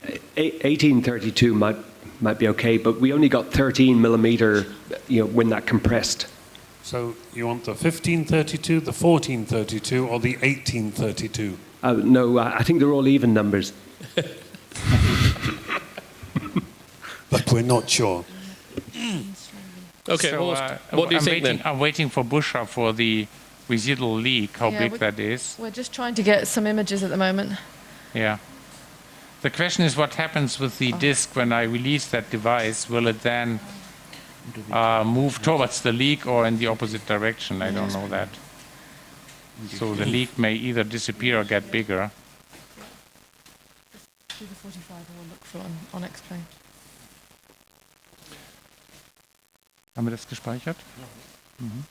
1832 might be okay, but we only got 13 millimeter, when that compressed.
So you want the 1532, the 1432, or the 1832?
No, I think they're all even numbers.
But we're not sure.
Okay,
so,
what do you think then?
I'm waiting for Bushra for the residual leak, how big that is.
We're just trying to get some images at the moment.
Yeah. The question is what happens with the disc when I release that device. Will it then move towards the leak or in the opposite direction? I don't know that. So the leak may either disappear or get bigger.
Do the 45 and we'll look for unexplained.
Haben wir das gespeichert? Mhm.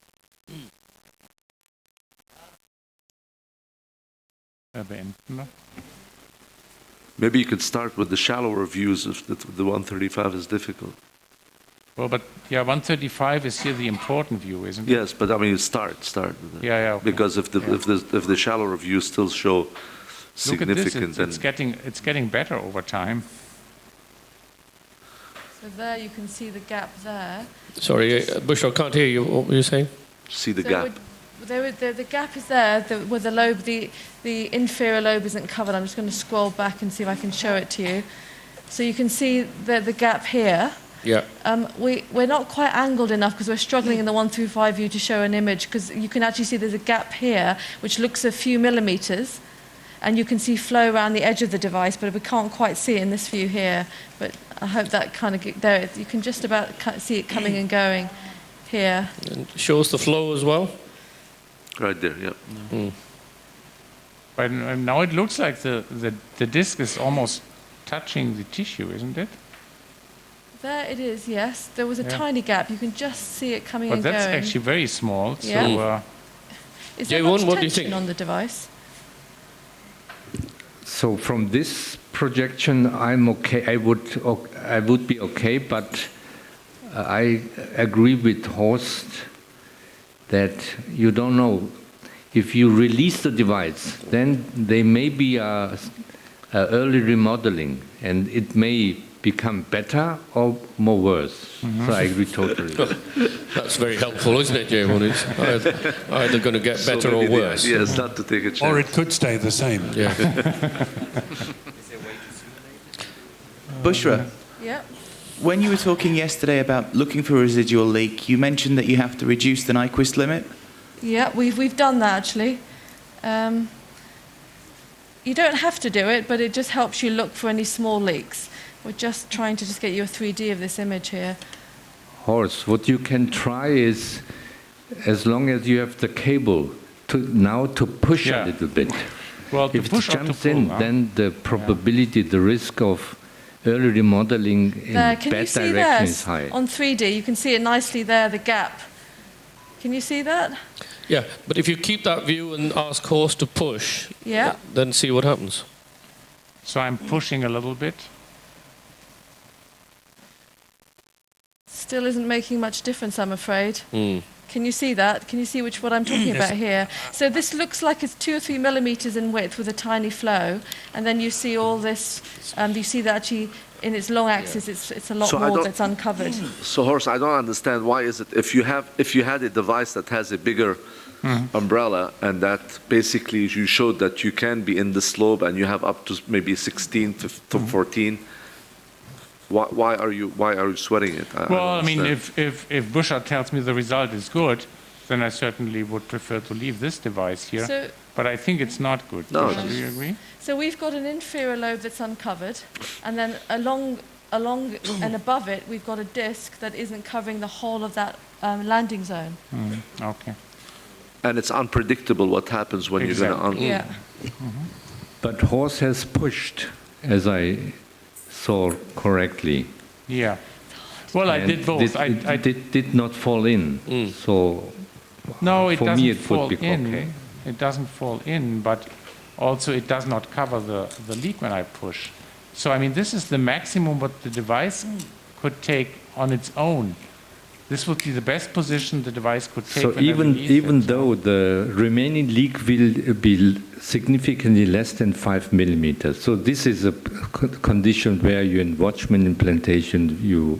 Beenden.
Maybe you could start with the shallower views if the 135 is difficult.
Well, but 135 is here the important view, isn't it?
Yes, but I mean, start with it.
Yeah. Okay.
Because if the shallower views still show significant,
look at this. It's getting better over time.
So there you can see the gap there.
Sorry, Bushra, I can't hear you. What were you saying?
See the gap.
The gap is there where the lobe, the inferior lobe isn't covered. I'm just going to scroll back and see if I can show it to you. So you can see the gap here.
Yeah.
We're not quite angled enough because we're struggling in the 1-5 view to show an image because you can actually see there's a gap here which looks a few millimeters and you can see flow around the edge of the device, but we can't quite see it in this view here. But I hope that kind of there. You can just about see it coming and going here.
And shows the flow as well.
Right there, yeah.
Mm.
But now it looks like the disc is almost touching the tissue, isn't it?
There it is, yes. There was a tiny gap. You can just see it coming and going.
But that's actually very small.
Yeah.
So,
is there much tension on the device?
So from this projection, I'm okay. I would be okay, but I agree with Horst that you don't know if you release the device, then there may be a early remodeling, and it may become better or more worse. Mm-hmm. So I agree totally.
That's very helpful, isn't it, Jay? It's either going to get better or worse.
Yes, not to take a chance.
Or it could stay the same.
Yeah.
Bushra.
Yeah.
When you were talking yesterday about looking for residual leak, you mentioned that you have to reduce the Nyquist limit.
Yeah, we've done that actually. You don't have to do it, but it just helps you look for any small leaks. We're just trying to get you a 3D of this image here.
Horst, what you can try is, as long as you have the cable, to push a little bit.
Well,
if it jumps in, then the probability, the risk of early remodeling in bad direction is high.
On 3D, you can see it nicely there, the gap. Can you see that?
Yeah, but if you keep that view and ask Horst to push, then see what happens.
So I'm pushing a little bit.
Still isn't making much difference, I'm afraid. Can you see that? Can you see what I'm talking about here? So this looks like it's 2 or 3 millimeters in width with a tiny flow, and then you see all this. You see that actually in its long axis, it's a lot more that's uncovered.
So Horst, I don't understand why is it if you had a device that has a bigger umbrella and that basically you showed that you can be in this lobe and you have up to maybe 16 to 14. Why are you sweating it?
Well, I mean, if Bouchard tells me the result is good, then I certainly would prefer to leave this device here. But I think it's not good.
No.
Do you agree?
So we've got an inferior lobe that's uncovered, and then along and above it, we've got a disc that isn't covering the whole of that landing zone.
Okay.
And it's unpredictable what happens when you're going to
But Horst has pushed, as I saw correctly.
Yeah. Well, I did both. I
did not fall in. So
no, it
for
doesn't
me it
fall
would be
in.
okay.
It doesn't fall in, but also it does not cover the leak when I push. So I mean, this is the maximum what the device could take on its own. This would be the best position the device could take.
So even though the remaining leak will be significantly less than 5 millimeters, so this is a condition where you in Watchman implantation you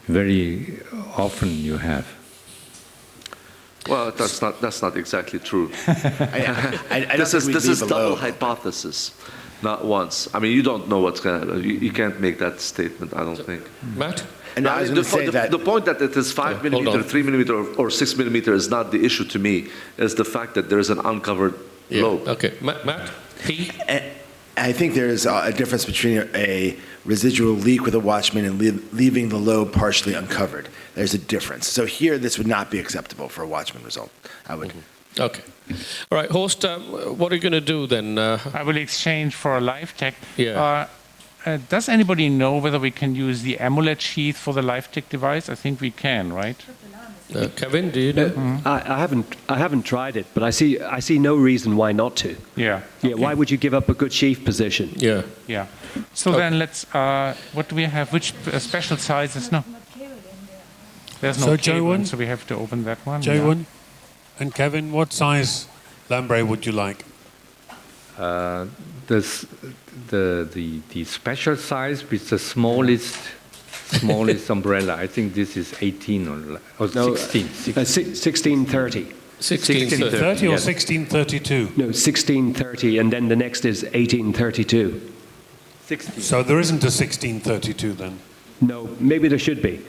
very often you have.
Well, that's not exactly true.
I
this is double hypothesis, not once. I mean, you don't know what's going to happen. You can't make that statement, I don't think.
Matt?
And I was going to say that
the point that it is 5 millimeter, 3 millimeter, or 6 millimeter is not the issue to me. It's the fact that there is an uncovered lobe.
Okay, Matt? P?
I think there is a difference between a residual leak with a Watchman and leaving the lobe partially uncovered. There's a difference. So here, this would not be acceptable for a Watchman result. I would.
Okay. All right, Horst, what are you going to do then?
I will exchange for a Lifetech.
Yeah.
Does anybody know whether we can use the Amulet sheath for the Lifetech device? I think we can, right?
Kevin, do you know?
I haven't tried it, but I see no reason why not to.
Yeah.
Yeah. Why would you give up a good sheath position?
Yeah.
Yeah. So then let's. What do we have? Which special sizes? No. There's no cable, so we have to open that one.
J1 and Kevin, what size LAmbre would you like?
The special size with the smallest umbrella. I think this is 18 or 16.
1630.
1630 or 1632?
No, 1630, and then the next is 1832.
16.
So there isn't a 1632 then?
No, maybe there should be.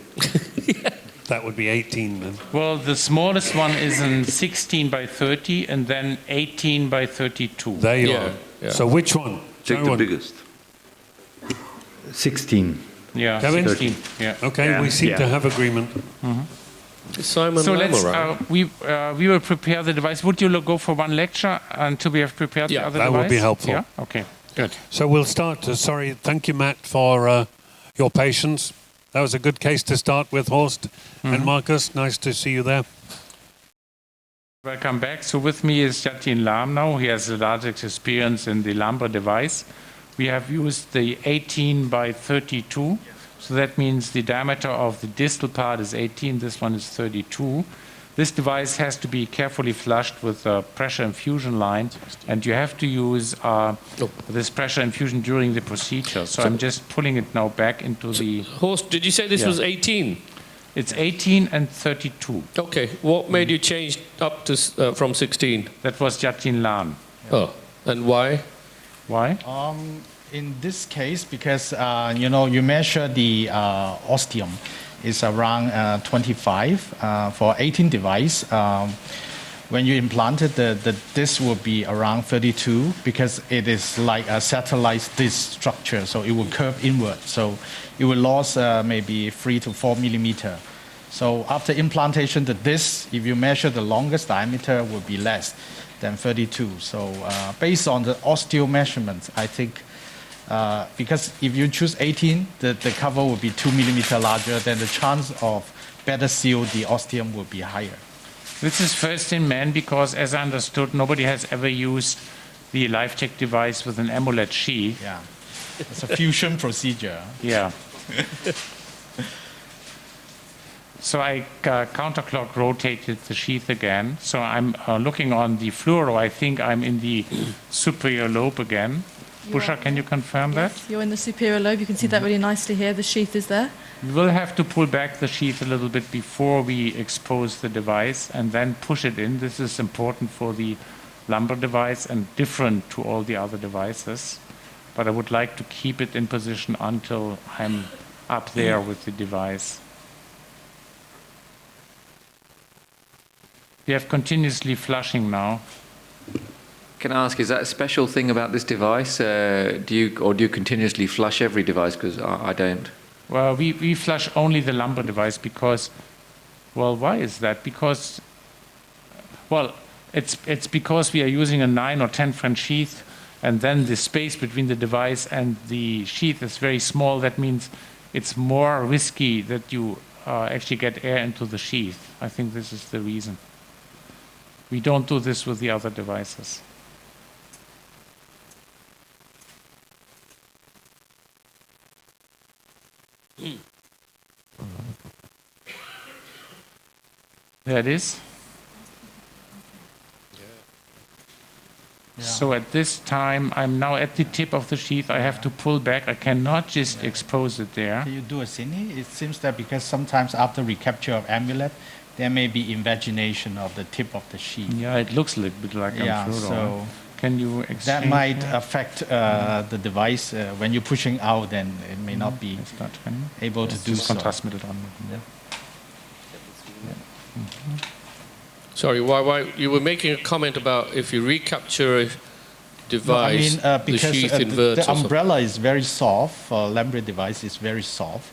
That would be 18 then.
Well, the smallest one is in 16 by 30 and then 18 by 32.
There you are. Yeah. So which one?
Take the biggest.
16.
Yeah,
Kevin?
16. Yeah.
Okay, we seem to have agreement.
Simon
so
Lammer,
we will prepare the device. Would you go for one lecture until we have prepared the other device?
That would be helpful.
Yeah? Okay, good.
So we'll start. Thank you, Matt, for your patience. That was a good case to start with, Horst and Marcus. Nice to see you there.
Welcome back. So with me is Yatin Lam now. He has the largest experience in the LAmbre device. We have used the 18 by 32. So that means the diameter of the distal part is 18. This one is 32. This device has to be carefully flushed with a pressure infusion line, and you have to use this pressure infusion during the procedure. So I'm just pulling it now back into the...
Horst, did you say this was 18?
It's 18 and 32.
Okay. What made you change up to from 16?
That was Yatin Lam.
Oh, and why?
Why?
In this case, because you measure the ostium is around 25 for 18 device. When you implanted the disc will be around 32 because it is like a satellite disc structure, so it will curve inward. So it will lose maybe 3 to 4 millimeter. So after implantation, the disc, if you measure the longest diameter, will be less than 32. So based on the osteo measurements, I think because if you choose 18, the cover will be 2 millimeter larger, then the chance of better seal the ostium will be higher.
This is first in man because, as I understood, nobody has ever used the Lifetech device with an Amulet sheath.
Yeah. It's a fusion procedure.
Yeah. So I counterclock rotated the sheath again. So I'm looking on the fluoro. I think I'm in the superior lobe again. Busha, can you confirm that?
You're in the superior lobe. You can see that really nicely here. The sheath is there.
We will have to pull back the sheath a little bit before we expose the device and then push it in. This is important for the LAmbre device and different to all the other devices. But I would like to keep it in position until I'm up there with the device. We have continuously flushing now.
Can I ask, is that a special thing about this device? Do you continuously flush every device? Because I don't.
Well, we flush only the LAmbre device because, well, why is that? Because, well, it's because we are using a 9 or 10 French sheath, and then the space between the device and the sheath is very small. That means it's more risky that you actually get air into the sheath. I think this is the reason. We don't do this with the other devices. There it is. Yeah. So at this time, I'm now at the tip of the sheath. I have to pull back. I cannot just expose it there.
Can you do a cine? It seems that because sometimes after recapture of Amulet, there may be invagination of the tip of the sheath.
Yeah, it looks a little bit like
fluoro. So
can you exchange
that might affect the device when you're pushing out. Then it may not be able to do so.
Yeah.
Sorry, why you were making a comment about if you recapture a device,
no, I mean, because
the sheath inverts.
The umbrella is very soft. LAmbre device is very soft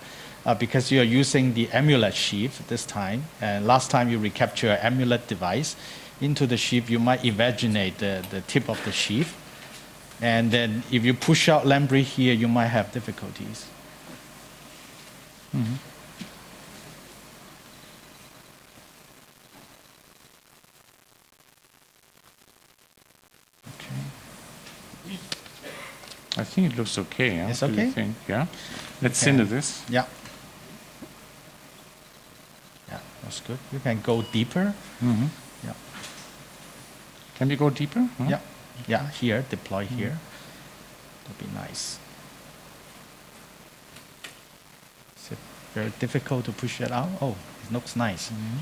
because you are using the Amulet sheath this time. And last time you recapture an Amulet device into the sheath, you might invaginate the tip of the sheath. And then if you push out LAmbre here, you might have difficulties.
Mm-hmm. I think it looks okay. Huh?
It's
What do
okay?
you think? Yeah. Let's center this.
Yeah. Yeah, that's good. You can go deeper.
Mm-hmm.
Yeah.
Can we go deeper? Huh?
Yeah. Yeah, here, deploy here. That'd be nice. Is it very difficult to push it out? Oh, it looks nice.
Mm-hmm.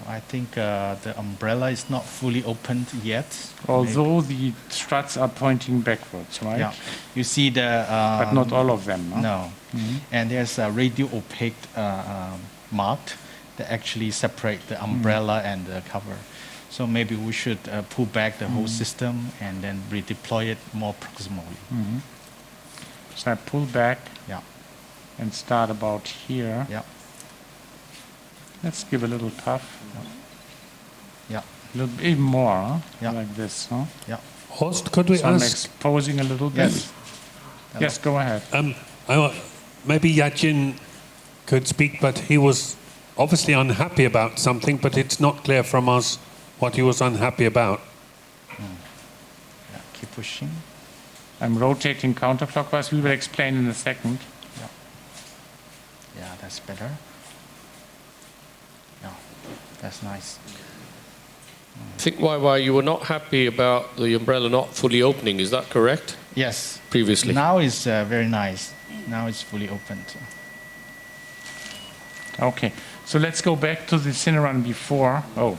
I think the umbrella is not fully opened yet.
Although the struts are pointing backwards, right?
Yeah. You see the...
but not all of them, no?
No. Mm-hmm. And there's a radio opaque mark that actually separate the umbrella and the cover. So maybe we should pull back the whole system and then redeploy it more proximally.
Mm-hmm. So I pull back and start about here.
Yeah.
Let's give a little puff.
Yeah.
A little bit even more, huh? Yeah. Like this, huh?
Yeah.
Horst, could we ask?
I'm exposing a little bit.
Yes.
Yes, go ahead.
Maybe Yajin could speak, but he was obviously unhappy about something, but it's not clear from us what he was unhappy about.
Yeah, keep pushing.
I'm rotating counterclockwise. We will explain in a second.
Yeah. Yeah, that's better. Yeah, that's nice.
I think why you were not happy about the umbrella not fully opening, is that correct?
Yes.
Previously.
Now it's very nice. Now it's fully opened.
Okay, so let's go back to the Cineron before. Oh.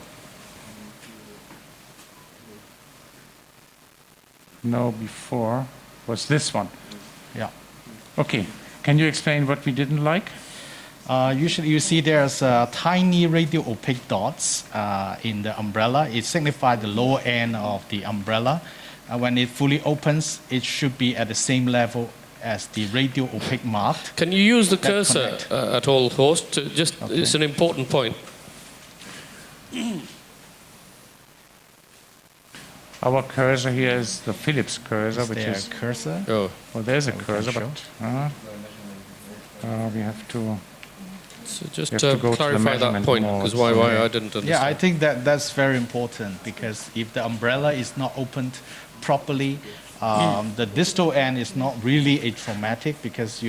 No, before was this one.
Yeah.
Okay, can you explain what we didn't like?
Usually you see there's tiny radio opaque dots in the umbrella. It signifies the lower end of the umbrella. When it fully opens, it should be at the same level as the radio opaque mark.
Can you use the cursor at all, Horst? It's an important point.
Our cursor here is the Philips cursor, which is
cursor.
Oh,
there's a cursor, but we have to.
So just clarify that point, because why I didn't understand.
Yeah, I think that's very important, because if the umbrella is not opened properly, the distal end is not really atraumatic, because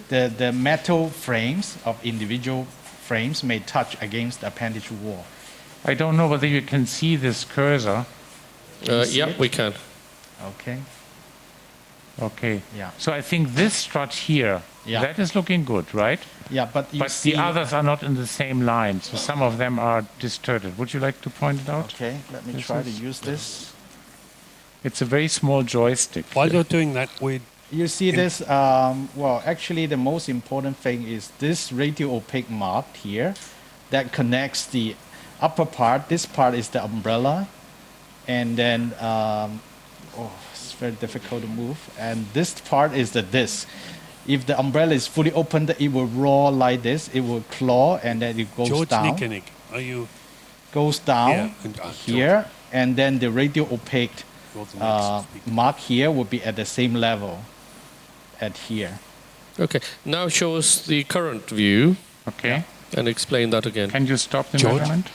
the metal frames of individual frames may touch against the appendage wall.
I don't know whether you can see this cursor.
Yeah, we can.
Okay.
Okay.
Yeah.
So I think this strut here, that is looking good, right?
Yeah, but
the others are not in the same line, so some of them are distorted. Would you like to point it out?
Okay, let me try to use this.
It's a very small joystick.
While you're doing that,
you see this, well, actually the most important thing is this radio-opaque mark here that connects the upper part. This part is the umbrella, and then, it's very difficult to move, and this part is the disc. If the umbrella is fully opened, it will roll like this, it will claw, and then it goes
George
down.
Nikinig, are you?
Goes down here, and then the radio-opaque mark here will be at the same level at here.
Okay, now show us the current view.
Okay.
And explain that again.
Can you stop the
George?
measurement?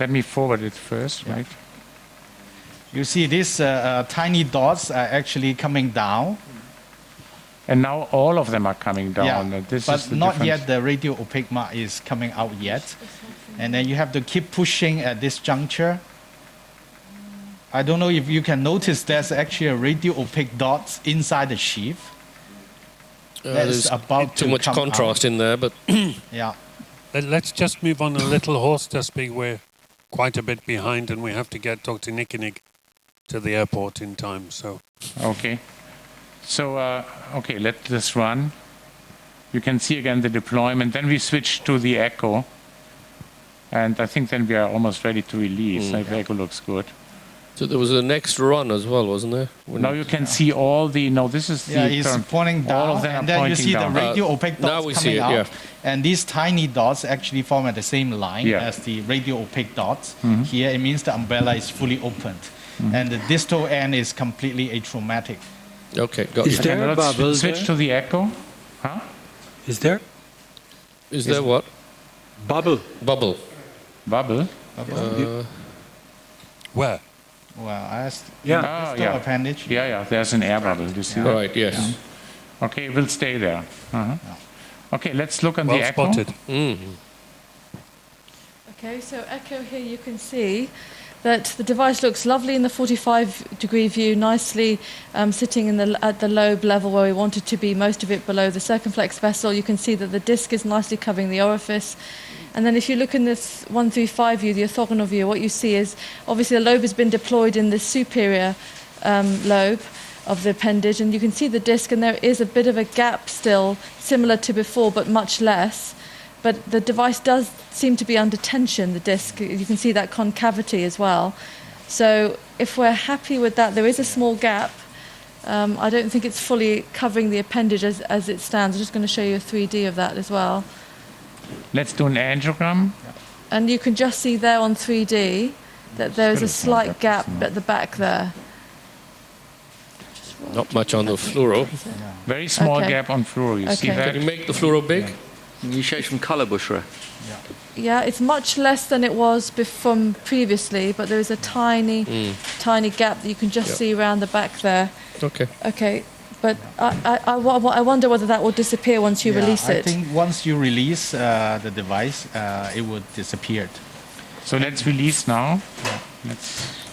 Let me forward it first, right?
You see these tiny dots are actually coming down.
And now all of them are coming down.
Yeah,
This
but
is the
not
difference.
yet the radio-opaque mark is coming out yet. And then you have to keep pushing at this juncture. I don't know if you can notice there's actually a radio-opaque dot inside the sheath.
There's too much contrast in there, but
yeah.
Let's just move on a little. Horst just be we're quite a bit behind, and we have to get Dr. Nikinig to the airport in time. So
Okay. So, okay, let this run. You can see again the deployment. Then we switch to the echo. And I think then we are almost ready to release. The echo looks good.
So there was a next run as well, wasn't there?
Now you can see all the, this is the
it's
current.
pointing down,
All of them
and
are
then you
pointing
see
down.
the radio-opaque
now
dots
we
coming
see it,
out.
yeah.
And these tiny dots actually form at the same line
Yeah.
as the radio-opaque dots.
Mhm.
Here it means the umbrella is fully opened. And the distal end is completely atraumatic.
Okay, got
Is
you.
there a bubble
Switch
there?
to the echo. Huh?
Is there?
Is there what?
Bubble.
Bubble.
Bubble?
where?
Well, I asked
Yeah.
distal appendage.
Yeah, there's an air bubble. You see
All
that?
right, yes.
Okay, it will stay there. Okay, let's look on
Well
the echo.
spotted.
Okay, so echo here you can see that the device looks lovely in the 45-degree view, nicely sitting in at the lobe level where we want it to be, most of it below the circumflex vessel. You can see that the disc is nicely covering the orifice. And then if you look in this 135 view, the orthogonal view, what you see is obviously the lobe has been deployed in the superior lobe of the appendage, and you can see the disc, and there is a bit of a gap still, similar to before, but much less. But the device does seem to be under tension, the disc. You can see that concavity as well. So if we're happy with that, there is a small gap. I don't think it's fully covering the appendage as it stands. I'm just going to show you a 3D of that as well.
Let's do an angiogram.
And you can just see there on 3D that there's a slight gap at the back there.
Not much on the fluoro.
Very small
Okay.
gap on fluoro. You see
Okay.
that?
Can you make the fluoro big?
Can you show some colour, Bushra?
Yeah, it's much less than it was from previously, but there is a tiny gap that you can just see around the back there.
Okay.
Okay, but I wonder whether that will disappear once you release
I
it.
think once you release the device, it would disappear.
So let's release now.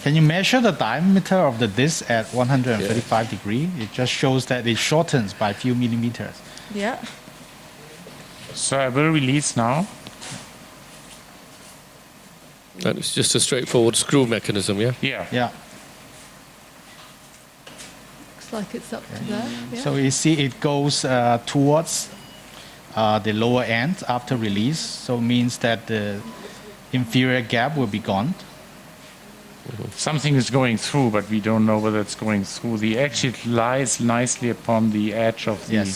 Can you measure the diameter of the disc at 135 degree? It just shows that it shortens by a few millimeters.
Yeah.
So I will release now.
And it's just a straightforward screw mechanism, yeah?
Yeah.
Yeah.
Looks like it's up to there. Yeah.
So you see it goes towards the lower end after release. So it means that the inferior gap will be gone.
something is going through, but we don't know whether it's going through. The edge, it lies nicely upon the edge of the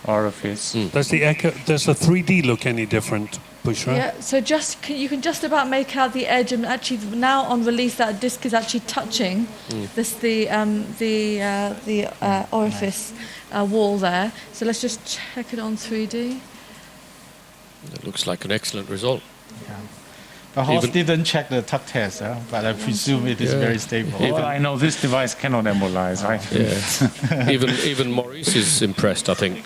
orifice.
Does the 3D look any different, Bushra?
Yeah, so you can just about make out the edge, and actually now on release that disc is actually touching the orifice wall there. So let's just check it on 3D.
It looks like an excellent result.
Yeah. But Horst didn't check the tuck test, but I presume it is very stable.
Well, I know this device cannot embolize, right?
Yeah. even Maurice is impressed, I think.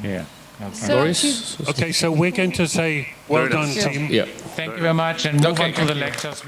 Yeah.
So
Maurice?
Okay, so we're going to say well done, team.
Yeah.
Thank you very much, and move on to the lectures.